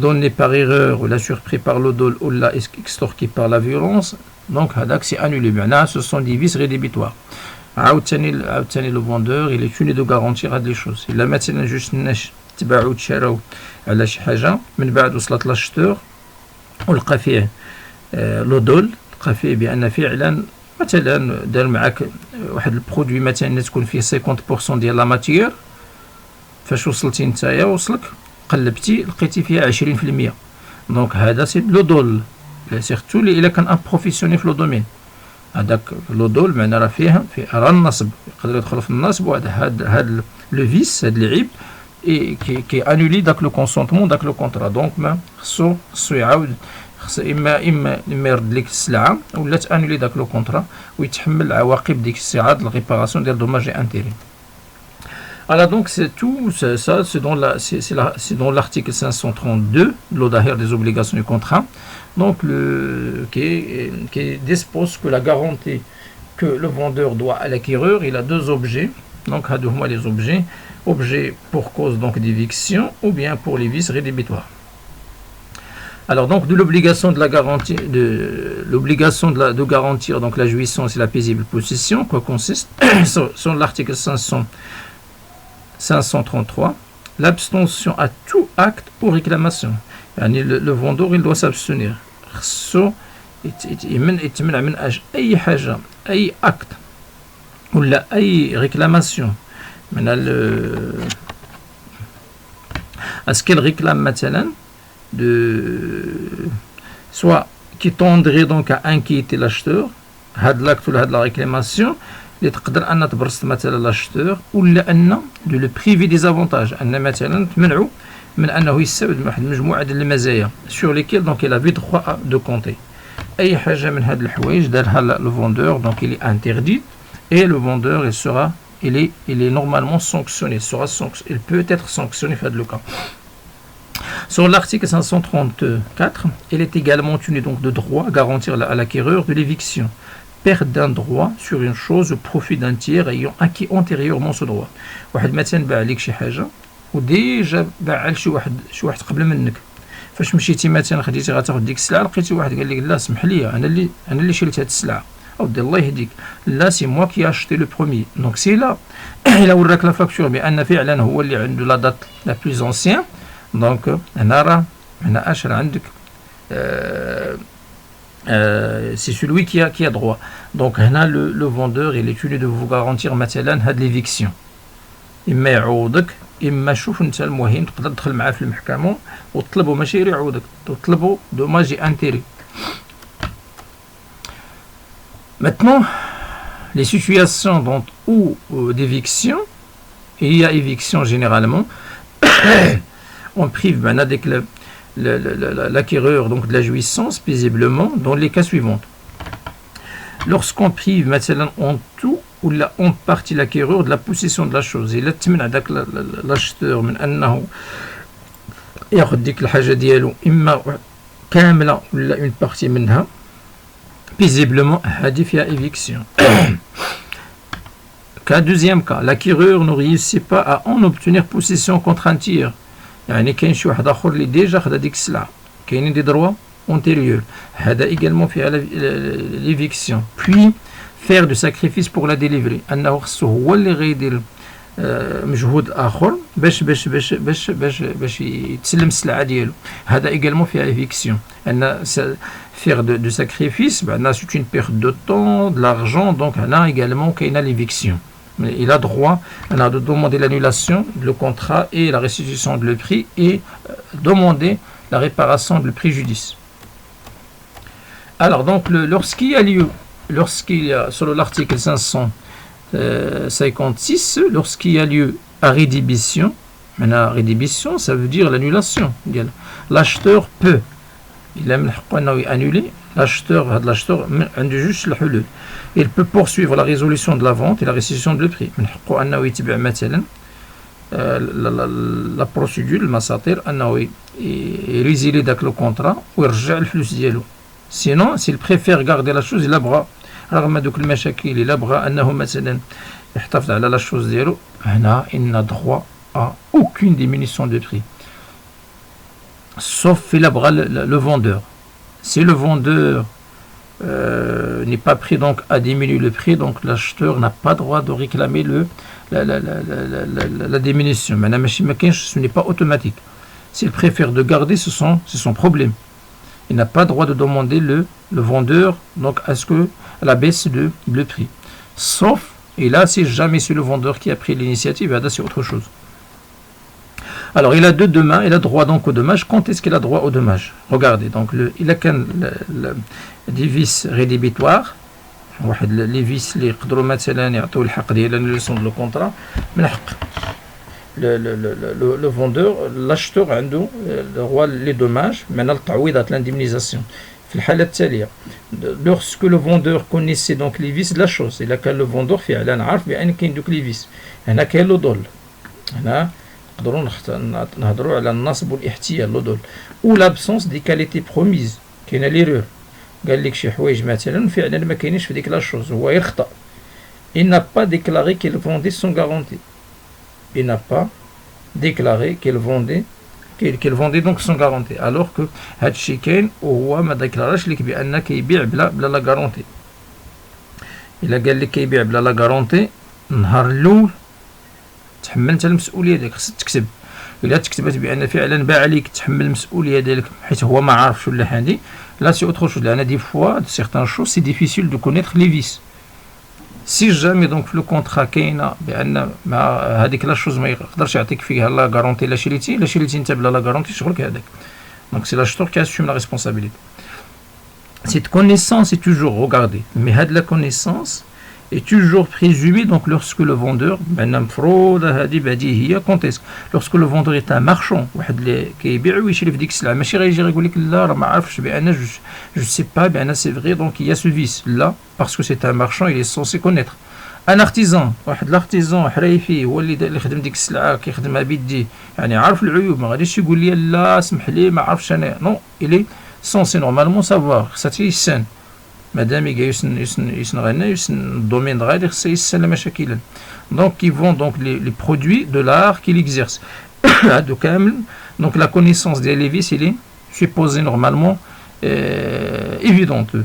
donné par erreur ou la surpris par le dol ou la extorqué par la violence, donc هذاك c'est annulé. معناها ce sont des vices rédhibitoires. عاوتاني le vendeur il est tenu de garantir هاد les choses. إلا مثلا جوج الناس تباعوا تشراو على شي حاجة من بعد وصلت لاشتور ولقى فيه لو دول، لقى فيه بأن فعلا مثلا دار معاك واحد البرودوي مثلا تكون فيه 50% ديال لا ماتيير، فاش وصلتي نتايا وصلك قلبتي لقيتي فيها 20%. دونك هذا سي لو دول، سيرتو الا كان ان بروفيسيونيل في لو دومين. هذاك لو دول معناه راه فيه راه النصب، يقدر يدخل في النصب، وهذا هاد لو فيس، هاد العيب كي انولي داك لو كونسونطمون داك لو كونطرا. دونك ما خصو يعاود، خص اما يرد لك السلعه ولا تانولي داك لو كونطرا ويتحمل عواقب ديك الساعه د الريباراسيون ديال دوماج اي انتيري. Alors donc c'est tout, c'est dans l'article 532, l'Odahir des obligations du contrat, donc qui dispose que la garantie que le vendeur doit à l'acquéreur, il a deux objets, donc les objets pour cause donc d'éviction ou bien pour les vices rédhibitoires. Alors donc de l'obligation de la garantie, de garantir donc la jouissance et la paisible possession, quoi consiste sur l'article 533, l'abstention à tout acte ou réclamation. يعني le vendeur il doit s'abstenir. خصو يتمنع من أي حاجة، أي acte ولا أي réclamation من est-ce qu'elle réclame مثلا soit qui tendrait donc à inquiéter l'acheteur، هاد l'acte ولا هاد la réclamation اللي تقدر ان تبرست مثلا لاشتور، ولا ان دو لو بريفي دي زافونتاج، ان مثلا تمنعو من انه يستفد من واحد المجموعه ديال المزايا سور ليكيل دونك il avait droit دو كونتي. اي حاجه من هاد الحوايج دارها لو فوندور دونك il est interdit et le vendeur il est normalement sanctionné, il peut être sanctionné في هاد لو cas. Sur l'article 534, il est également tenu donc de droit à garantir à l'acquéreur de l'éviction. Perte d'un droit sur une chose au profit d'un tiers ayant acquis antérieurement ce droit. واحد مثلا باع لك شي حاجه وديجا باع لشي واحد قبل منك، فاش مشيتي مثلا خديتي غتاخد ديك السلعه لقيتي واحد قال لك لا سمح لي انا اللي شريت هاد السلعه، اودي الله يهديك، لا سي موا كي اشتي لو بروميي. دونك سي لا الا وراك لا فاكتور بان فعلا هو اللي عنده لا دات لا بلوز انسيان، دونك هنا اش راه عندك c'est celui qui a droit. Donc le vendeur il est tenu de vous garantir مثلا هاد l'éviction، اما يعوضك اما شوف انت المهم تقدر تدخل معاه في المحكمه وتطلبوا ماشي غير يعوضك، تطلبوا دوماج انتيري. Maintenant les situations donc où d'éviction, il y a éviction généralement on prive avec l'acquéreur donc de la jouissance paisiblement dans les cas suivants. Lorsqu'on prive مثلا en tout ou là en partie l'acquéreur de la possession de la chose، إلا تمنع داك l'acheteur من أنه ياخذ ديك الحاجة ديالو إما كاملة ولا une partie منها paisiblement، هذه فيها éviction. Cas deuxième cas, l'acquéreur ne réussit pas à en obtenir possession contre un tiers، يعني كاين شي واحد اخر اللي ديجا خدا ديك السلعه، كاينين دي دروا اونتيريور، هذا ايغالمون فيها ليفيكسيون. puis faire du sacrifice pour la délivrer، انه خصو هو اللي غيدير مجهود اخر باش يتسلم السلعه ديالو، هذا ايغالمون فيها ليفيكسيون. ان faire du sacrifice معناتها c'est une perte de temps de l'argent، donc هنا ايغالمون كاينه ليفيكسيون. Il a droit de demander l'annulation du contrat et la restitution de le prix et demander la réparation du préjudice. Alors donc lorsqu'il y a selon l'article 556, lorsqu'il y a lieu à rédhibition, maintenant rédhibition ça veut dire l'annulation. L'acheteur peut, il a من حقه انه annuler. L'acheteur عنده جوج الحلول. Il peut poursuivre la résolution de la vente et la restitution de le prix. من حقه انه يتبع مثلا la procédure المساطير انه يريزيلي داك لو كونطرا ويرجع الفلوس ديالو. Sinon s'il préfère garder la chose الا بغى رغم دوك المشاكل الا بغى انه مثلا يحتفظ على لا شوز ديالو، هنا ان droit à aucune diminution de prix. Sauf le vendeur. Si le vendeur n'est pas prêt donc à diminuer le prix, donc l'acheteur n'a pas droit de réclamer la diminution. Madame, ce n'est pas automatique. S'il préfère de garder, c'est son problème. Il n'a pas droit de demander le vendeur donc à la baisse de le prix. Sauf, et là, si jamais c'est le vendeur qui a pris l'initiative, là, c'est autre chose. Alors, il a deux dommages, il a droit donc au dommage. Quand est-ce qu'il a droit au dommage? Regardez, donc il a des vices rédhibitoires. Les vices اللي يقدروا مثلا يعطوا الحق ديال annulation de contrat من حق le vendeur, l'acheteur عنده droit les dommages, maintenant التعويضات, l'indemnisation. في الحالة التالية, lorsque le vendeur connaissait donc les vices de la chose, إلا كان le vendeur فعلا عارف بأن كاين دوك les vices, هنا كاين لو ضل, هنا نقدروا نهضروا على النصب والاحتيال لو ضل, ou l'absence des qualités promises, كاينه l'erreur, قال لك شي حوايج مثلا فعلا ما كاينينش في ديك لا شوز, هو يخطأ. Il n'a pas déclaré qu'il vendait sans garantie. Il n'a pas déclaré qu'il vendait donc sans garantie, alors que هادشي كاين وهو ما ديكلاراش لك بان كيبيع بلا لا غارونتي. الا قال لك كيبيع بلا لا غارونتي, النهار الاول تحمل انت المسؤوليه ديالك, خصك تكتب. الا تكتبت بان فعلا باع عليك تحمل المسؤوليه ديالك حيت هو ما عارفش ولا هادي, là c'est autre chose. لان دي فوا certaines choses c'est difficile de connaître les vices. Si jamais donc le contrat كاينه بان ما هذيك لا شوز ما يقدرش يعطيك فيها لا غارونتي, لا شريتي انت بلا لا غارونتي, شغلك هذاك. Donc c'est l'acheteur qui assume la responsabilité. Cette connaissance est toujours regardée, mais la connaissance est toujours présumée donc lorsque le vendeur, lorsque le vendeur est un marchand, je sais pas, c'est vrai, donc il y a ce vice là, parce que c'est un marchand, il est censé connaître. Un artisan, l'artisan حريفي هو اللي خدم ديك السلعه كيخدمها بيديه, يعني عارف العيوب, ما غاديش يقول لي لا اسمح لي ما عرفش انا. نو, il est censé normalement savoir, خصها يسن مادام يسن غانا يسن الدومين غادي خصها يسن مشاكلا. Donc ils vont donc les produits de l'art qu'il exerce. هادو كامل, donc la connaissance des vices il est supposé normalement évidente.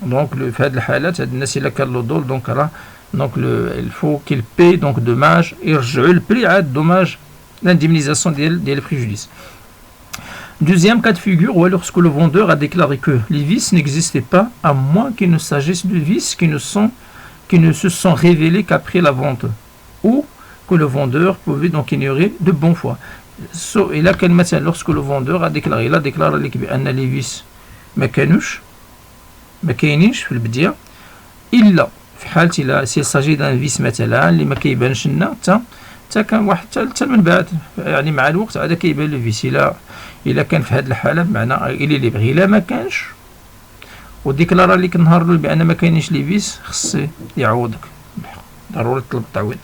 Donc في هاد الحالات هاد الناس الا كان له دول donc راه donc il faut qu'il paye donc dommage يرجعوا البري عاد dommage, l'indemnisation des préjudices. Deuxième cas de figure, lorsque le vendeur a déclaré que les vices n'existaient pas, à moins qu'il ne s'agisse de vices qui ne se sont révélés qu'après la vente, ou que le vendeur pouvait donc ignorer de bonne foi. Et là, lorsque le vendeur a déclaré, il a déclaré que les vices ما كاينينش في البداية, إلا في حالة s'il s'agit d'un vice مثلا اللي ما كيبانش لنا حتى كان واحد حتى من بعد, يعني مع الوقت هذا كيبان لو فيس. إلا كان في هذه الحالة بمعنى إلي لي بغي, إلا ما كانش وديكلارا ليك النهار الاول بأن ما كاينينش لي فيس, خص يعوضك ضروري تطلب التعويض.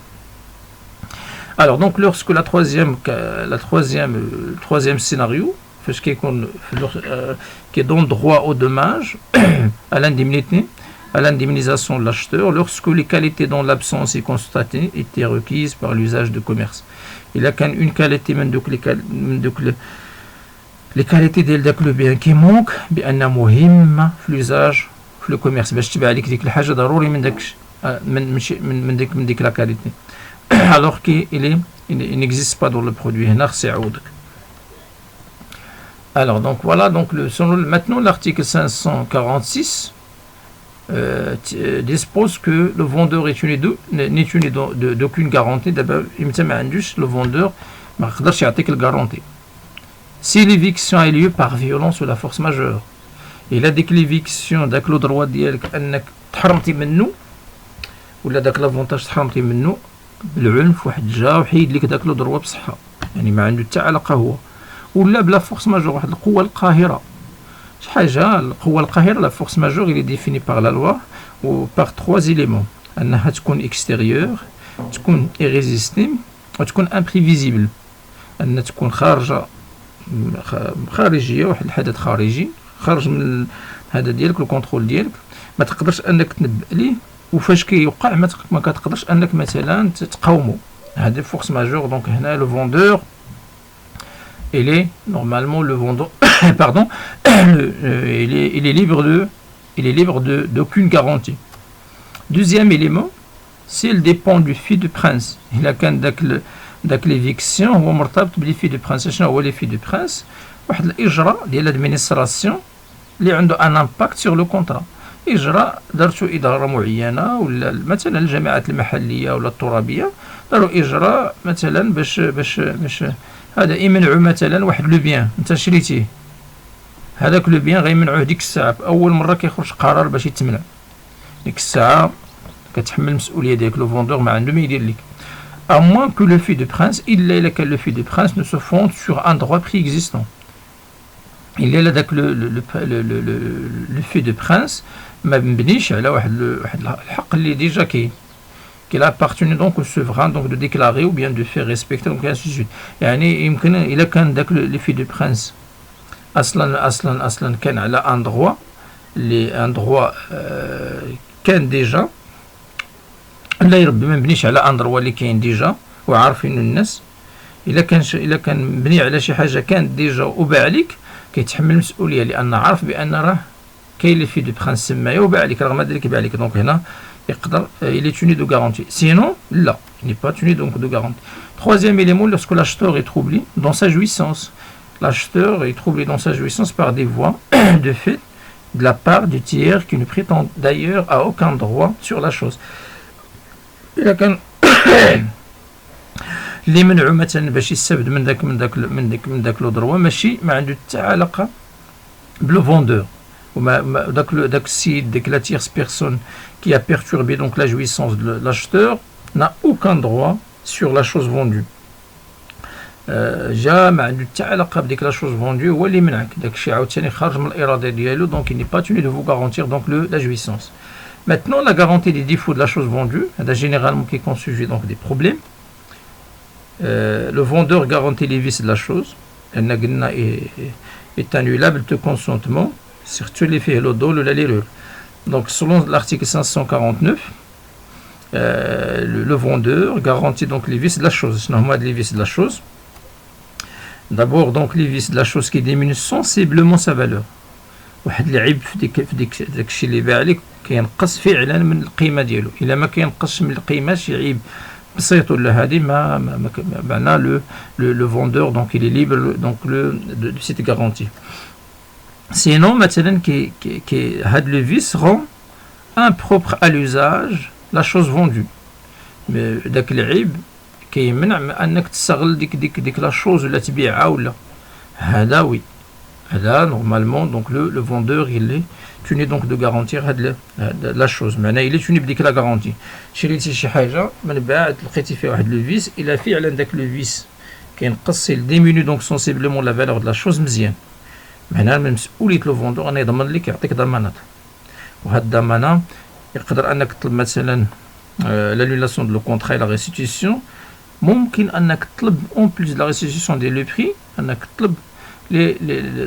Alors donc lorsque le troisième scénario, فاش كيكون qui donne droit au dommage à l'indemnité, à l'indemnisation de l'acheteur, lorsque les qualités dont l'absence est constatée étaient requises par l'usage de commerce. Il a une qualité les qualités ديال داك لو بيان كي مونك بان مهمه في l'usage في لو كوميرس, باش تباع لك ديك الحاجه ضروري من داك من ديك لا كاليتي, alors qu'il n'existe pas dans le produit. هنا خص يعوضك. Alors donc voilà, donc maintenant l'article 546 dispose que le vendeur est tenu d'aucune garantie. D'abord, le vendeur ما يقدرش يعطيك الgarantie. Si l'éviction a lieu par violence ou la force majeure, il a ديك l'éviction داك لو droit ديالك انك تحرمتي منه, ولا داك لافونتاج تحرمتي منه بالعنف, واحد جا وحيد لك داك لو droit بصحه, يعني ما عنده حتى علاقه هو, ولا بلا فورس ماجور, واحد القوه القاهره. شي حاجه القوه القاهره, لا فورس ماجور il est défini par la loi ou par trois éléments, انها تكون extérieure, تكون irrésistible, وتكون imprévisible, انها تكون خارجيه, واحد الحدث خارجي خارج من هذا ديالك الكونترول ديالك, ما تقدرش انك تنبأ ليه, وفاش كيوقع ما كتقدرش انك مثلا تقاومه. des forces majeures. Donc le vendeur, il est normalement le vendeur pardon, il est libre d'aucune garantie. Deuxième élément, s'il dépend du fait de prince. Il a qu'un داك l'éviction هو مرتبط بالفي دو برانس. شنو هو لي دو برانس؟ واحد الاجراء ديال الادمينستراسيون اللي عنده ان امباكت سور لو كونطرا. اجراء دارتو اداره معينه ولا مثلا الجماعات المحليه ولا الترابيه داروا اجراء مثلا باش هذا يمنعوا مثلا واحد لو بيان انت شريتيه، هذاك لو بيان غيمنعوه ديك الساعه. اول مره كيخرج قرار باش يتمنع، ديك الساعه كتحمل المسؤوليه ديالك. لو فوندور ما عنده ما يدير لك. À moins que le fait de prince, le fait de prince ne se fonde sur un droit préexistant. Il est là le fait de prince, ما مبنيش على واحد الحق اللي déjà qu'il appartient donc au souverain donc de déclarer ou bien de faire respecter donc ainsi de suite. يعني يمكن إلا كان داك le fait de prince أصلا كان على un droit كان déjà لا يربي ما مبنيش على اندروا اللي كاين ديجا وعارفين الناس. الا كان مبني على شي حاجه كانت ديجا وباع عليك كيتحمل المسؤوليه، لان عارف بان راه كاين لي في دو برانس سمايه وباع عليك رغم ذلك باع عليك. دونك هنا يقدر il est tenu de garantie. Sinon là il n'est pas tenu donc de garantie. Troisième élément, lorsque l'acheteur est troublé dans sa jouissance. L'acheteur est troublé dans sa jouissance par des voies de fait de la part du tiers qui ne prétend d'ailleurs à aucun droit sur la chose. إلا كان اللي منعو مثلا باش يستافد من داك لو دروا ماشي ما عنده حتى علاقه بلو فوندور وما داك السيد داك لا تيرس بيرسون qui a perturbé donc la jouissance de l'acheteur n'a aucun droit sur la chose vendue. جا ما عنده حتى علاقه بديك لا شوز فوندو، هو اللي منعك داك الشيء عاوتاني خارج من الاراده ديالو. دونك il n'est pas tenu de vous garantir donc la jouissance. Maintenant, la garantie des défauts de la chose vendue, généralement qui constitue donc des problèmes. Le vendeur garantit les vices de la chose. Est annulable de consentement sur tous les faits, le dos, l'erreur. Donc, selon l'article 549, le vendeur garantit donc les vices de la chose. C'est normal les vices de la chose. D'abord, donc les vices de la chose qui diminuent sensiblement sa valeur. واحد العيب في داك الشيء اللي باع عليك كينقص فعلا من القيمه ديالو. الا ما كينقصش من القيمه شي عيب بسيط ولا هذه ما معناه لو فوندور دونك il est libre donc de cette garantie. Sinon مثلا كي هاد لو فيس rend impropre à l'usage la chose vendue. داك العيب كيمنع انك تستغل ديك لا شوز ولا تبيعها ولا هذا وي. Là, normalement, donc le vendeur, il est tenu donc de garantir la chose. Maintenant, il est tenu de la garantie. شريتي شي حاجة من بعد لقيتي فيها واحد لو فيس، إلا فعلا داك لو فيس كينقص il diminue donc sensiblement la valeur de la chose مزيان. معناها من مسؤولية لو فوندور أنا يضمن لك يعطيك ضمانات. وهاد الضمانة يقدر أنك تطلب مثلا l'annulation de le contrat et la restitution. ممكن أنك تطلب en plus de la restitution ديال لو prix أنك تطلب les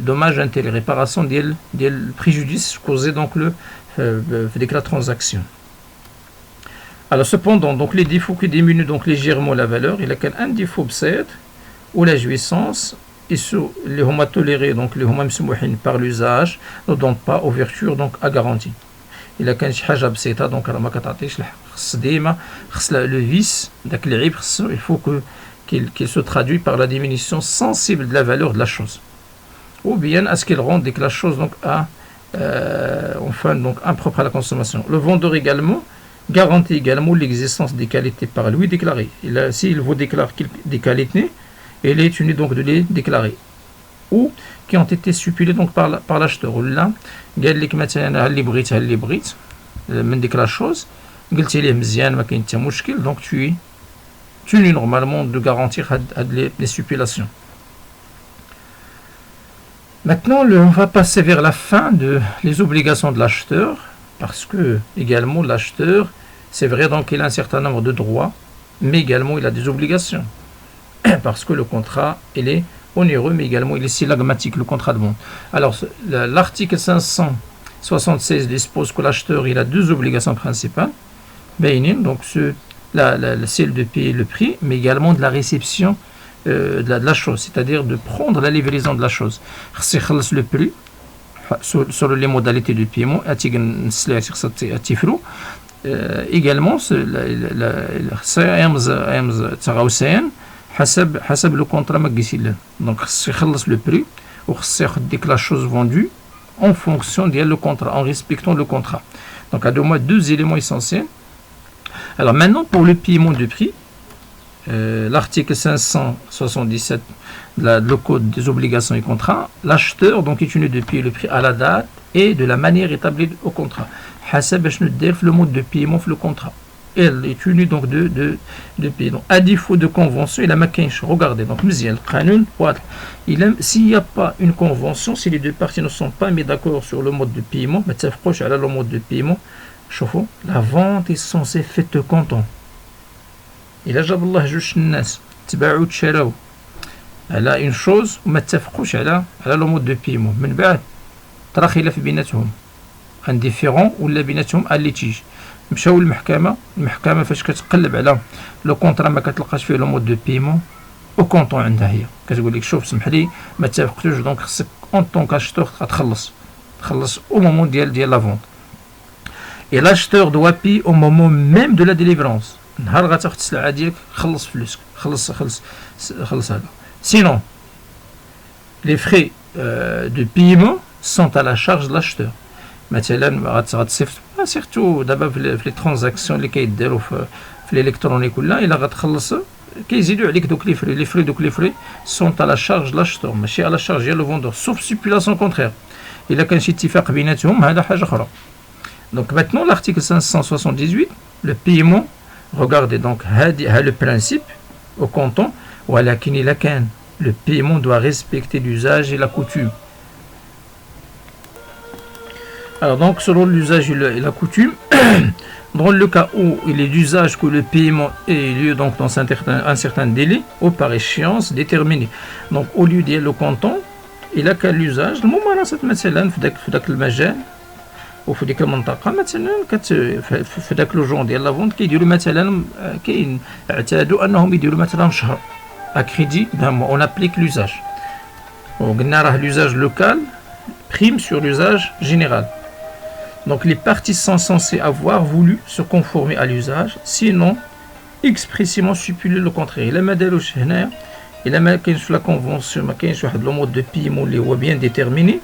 dommages intérêts, réparation des préjudices causés donc avec la transaction. Alors cependant donc les défauts qui diminuent donc légèrement la valeur, il y a un défaut بسيط ou la jouissance et ceux les huma tolérés donc les huma مسموحين par l'usage ne donnent pas ouverture donc à garantie. إلا كان شي حاجة بسيطة دونك راه ما كتعطيش الحق. خص ديما خص لو فيس داك العيب خصو il faut qu'il se traduit par la diminution sensible de la valeur de la chose. Ou bien à ce qu'il rend dès que la chose donc enfin donc impropre à la consommation. Le vendeur également garantit également l'existence des qualités par lui déclarées. S'il vous déclare des qualités, il est tenu donc de les déclarer ou qui ont été stipulées donc par l'acheteur. Là, قال لك مثلا اللي بغيت من ديك لا شوز قلتي ليه مزيان ما كاين حتى مشكل. donc tu es tenu normalement de garantir les stipulations. Maintenant, on va passer vers la fin de les obligations de l'acheteur, parce que également l'acheteur, c'est vrai donc il a un certain nombre de droits, mais également il a des obligations, parce que le contrat il est onéreux, mais également il est sylagmatique, le contrat de vente. Alors l'article 576 dispose que l'acheteur il a deux obligations principales, donc celle de payer le prix, mais également de la réception de la chose, c'est-à-dire de prendre la livraison de la chose. Le prix sur les modalités de paiement, également حسب le contrat ما قيسي له. Donc خصو يخلص le prix وخصو ياخد ديك la chose vendue en fonction de le contrat, en respectant le contrat. Donc à deux éléments essentiels. Alors maintenant pour le paiement du prix, l'article 577 le code des obligations et contrats, l'acheteur donc est tenu de payer le prix à la date et de la manière établie au contrat. حسب شنو دير في le mode de paiement في le contrat. Elle est tenu donc de payer. Donc, à défaut de convention, il a ma كاينش. Regardez, donc مزيان القانون واضح. S'il n'y a pas une convention, si les deux parties ne sont pas mis d'accord sur le mode de paiement, ما تتفقوش على le mode de paiement, شوفوا, la vente est censée faire content. إلا جاب الله جوج الناس تباعوا تشراو على une chose وما تتفقوش على le mode de paiement, من بعد ترى خلاف بيناتهم انديفيرون ولا بيناتهم الليتيج. مشاو المحكمه فاش كتقلب على لو كونطرا ما كتلقاش فيه لو مود دو بيمون او كونطون عندها هي كتقول لك شوف سمح لي ما اتفقتوش دونك خصك اون طون كاشتور تخلص او مومون ديال لا فونت. اي لاشتور دوا بي او مومون ميم دو لا ديليفرونس. نهار غتاخد السلعه ديالك خلص فلوسك خلص هذا. سينون لي فري دو بيمون سون à la charge de l'acheteur. مثلا غتصيفط سيرتو دابا في لي ترانزاكسيون اللي كيديروا في الالكترونيك ولا الا غتخلص كيزيدوا عليك دوك لي فري سون على شارج لاشتور ماشي على شارج ديال لو فوندور سوف سيبيلاسيون كونترير. الا كان شي اتفاق بيناتهم هذا حاجه اخرى. دونك maintenant l'article 578 le paiement, regardez donc ها le principe au comptant ولكن الا كان le paiement doit respecter l'usage et la coutume. Alors donc selon l'usage et la coutume, dans le cas où il est d'usage que le paiement ait lieu donc dans un certain délai ou par échéance déterminée. Donc au lieu de le comptant, il a qu'à l'usage الممارسة مثلا في داك المجال وفي ديك المنطقة مثلا في داك لو جون ديال لا فونت كيديروا مثلا كاين اعتادوا انهم يديروا مثلا شهر اكريدي d'un mois. On applique l'usage. وقلنا راه l'usage local prime sur l'usage général. Donc les parties sont censées avoir voulu se conformer à l'usage, sinon expressément stipuler le contraire. إلا ما داروش هنا إلا ما كاينش في لا كونفونسيون ما كاينش واحد لو مود دو بيمون اللي هو بيان ديتيرميني،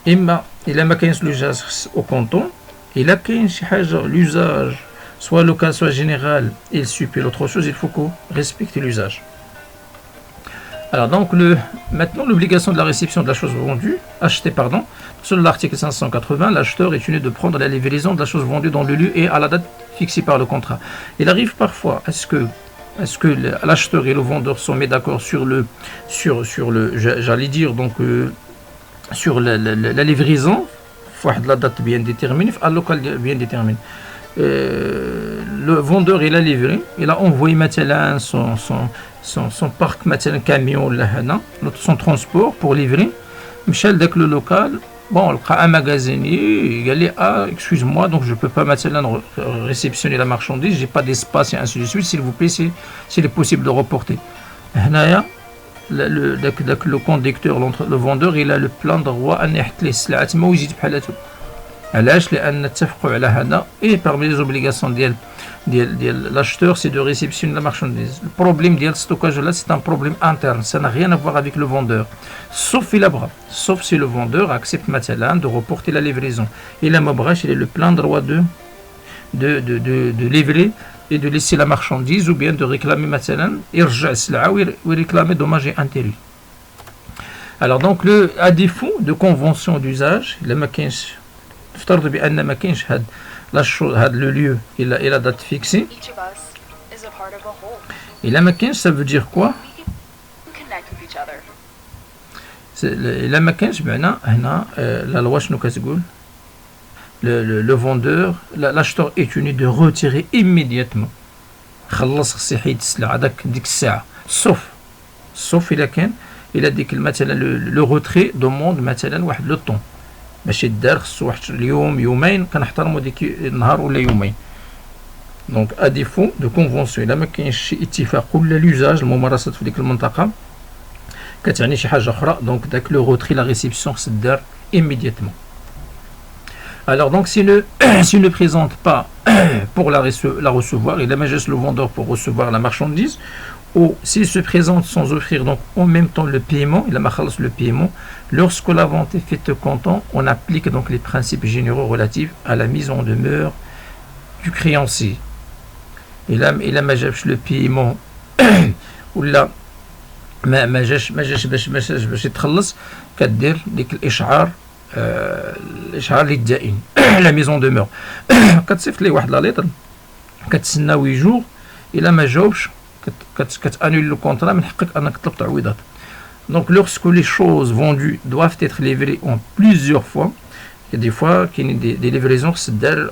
إما إلا ما كاينش لوجاج أو كونتون، إلا كاين شي حاجة l'usage soit local soit général il supplie l'autre chose, il faut qu'on respecte l'usage. Alors donc maintenant l'obligation de la réception de la chose vendue, achetée pardon, selon l'article 580, l'acheteur est tenu de prendre la livraison de la chose vendue dans le lieu et à la date fixée par le contrat. Il arrive parfois est-ce que l'acheteur et le vendeur sont mis d'accord sur le j'allais dire donc sur la livraison, la date bien déterminée, à local bien déterminé. Le vendeur il a livré, il a envoyé مثلا son parc مثلا camion ولا هنا son transport pour livrer. مشى لذاك le local, bon لقى un magasinier قال لي excuse-moi donc je peux pas مثلا réceptionner la marchandise, j'ai pas d'espace et ainsi de suite, s'il vous plaît s'il est possible de reporter. هنايا le conducteur le vendeur il a le plein droit ان يحط ليه السلعه تما ويزيد بحالته. علاش؟ لان اتفقوا على هذا et parmi les obligations ديال l'acheteur c'est de réceptionner la marchandise. Le problème ديال stockage là c'est un problème interne, ça n'a rien à voir avec le vendeur, sauf si le vendeur accepte مثلا de reporter la livraison. Il a ما بغاش il a le plein droit de livrer et de laisser la marchandise ou bien de réclamer مثلا يرجع السلعه ويريكلامي dommage et intérêt. Alors donc à défaut de convention d'usage الا ما كاينش نفترض بان ما كاينش هاد le lieu et la date fixée. الا ما كاينش ça veut dire quoi؟ الا ما كاينش بمعنى هنا لا لوا شنو كتقول؟ le vendeur l'acheteur est tenu de retirer immédiatement. خلص يحيد السلعه ديك الساعه sauf الا كان ديك مثلا لو روتري دوموند مثلا واحد لو طون ماشي الدار خصو واحد اليوم يومين كنحترموا ديك النهار ولا يومين. Donc à défaut de convention إلا ما كاينش شي اتفاق ولا l'usage الممارسات في ديك المنطقة كتعني شي حاجة أخرى. دونك داك لو روتري لا ريسبسيون خص دار immédiatement. Alors donc s'il ne présente pas pour la recevoir, il aménage le vendeur pour recevoir la marchandise, ou s'il se présente sans offrir donc en même temps le paiement, il a le paiement, lorsque la vente est faite comptant, on applique donc les principes généraux relatifs à la mise en demeure du créancier. Il a le paiement ou là ما جاش باش يتخلص كدير ديك الاشعار الاشعار للدائن لا ميزون دومور كتصيفط ليه واحد لا ليطر كتسنى 8 جوغ الا ما جاوبش كتانول لو كونطرا من حقك انك تطلب تعويضات. Donc lorsque les choses vendues doivent être livrées en plusieurs fois, il y a des fois qu'il y a des livraisons qui se donnent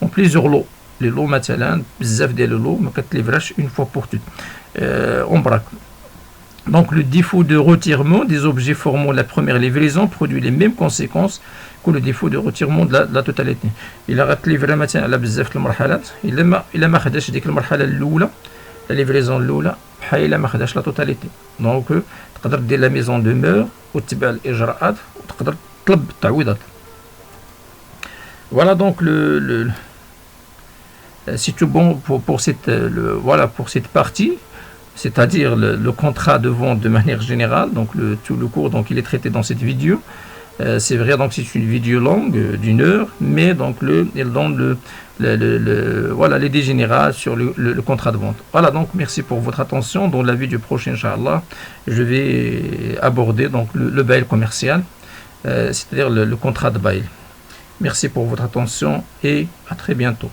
en plusieurs lots. Les lots مثلا بزاف ديال لو ما كتليفراش une fois pour toutes en braque. Donc le défaut de retirement des objets formant la première livraison produit les mêmes conséquences que le défaut de retirement de la totalité. Il a غتليفرا مثلا على بزاف المرحلات الا ما خداش ديك المرحله الاولى لا ليفريزون الاولى بحال الا ما خداش لا توتاليتي. دونك تقدر دير لا ميزون دومور وتتبع الاجراءات وتقدر تطلب التعويضات. Voilà donc c'est tout bon pour cette partie, c'est-à-dire le contrat de vente de manière générale. Donc tout le cours donc il est traité dans cette vidéo. C'est vrai donc c'est une vidéo longue d'une heure, mais donc elle donne voilà l'idée générale sur le contrat de vente. Voilà donc merci pour votre attention. Dans la vidéo prochaine inchallah, je vais aborder donc le bail commercial, c'est-à-dire le contrat de bail. Merci pour votre attention et à très bientôt.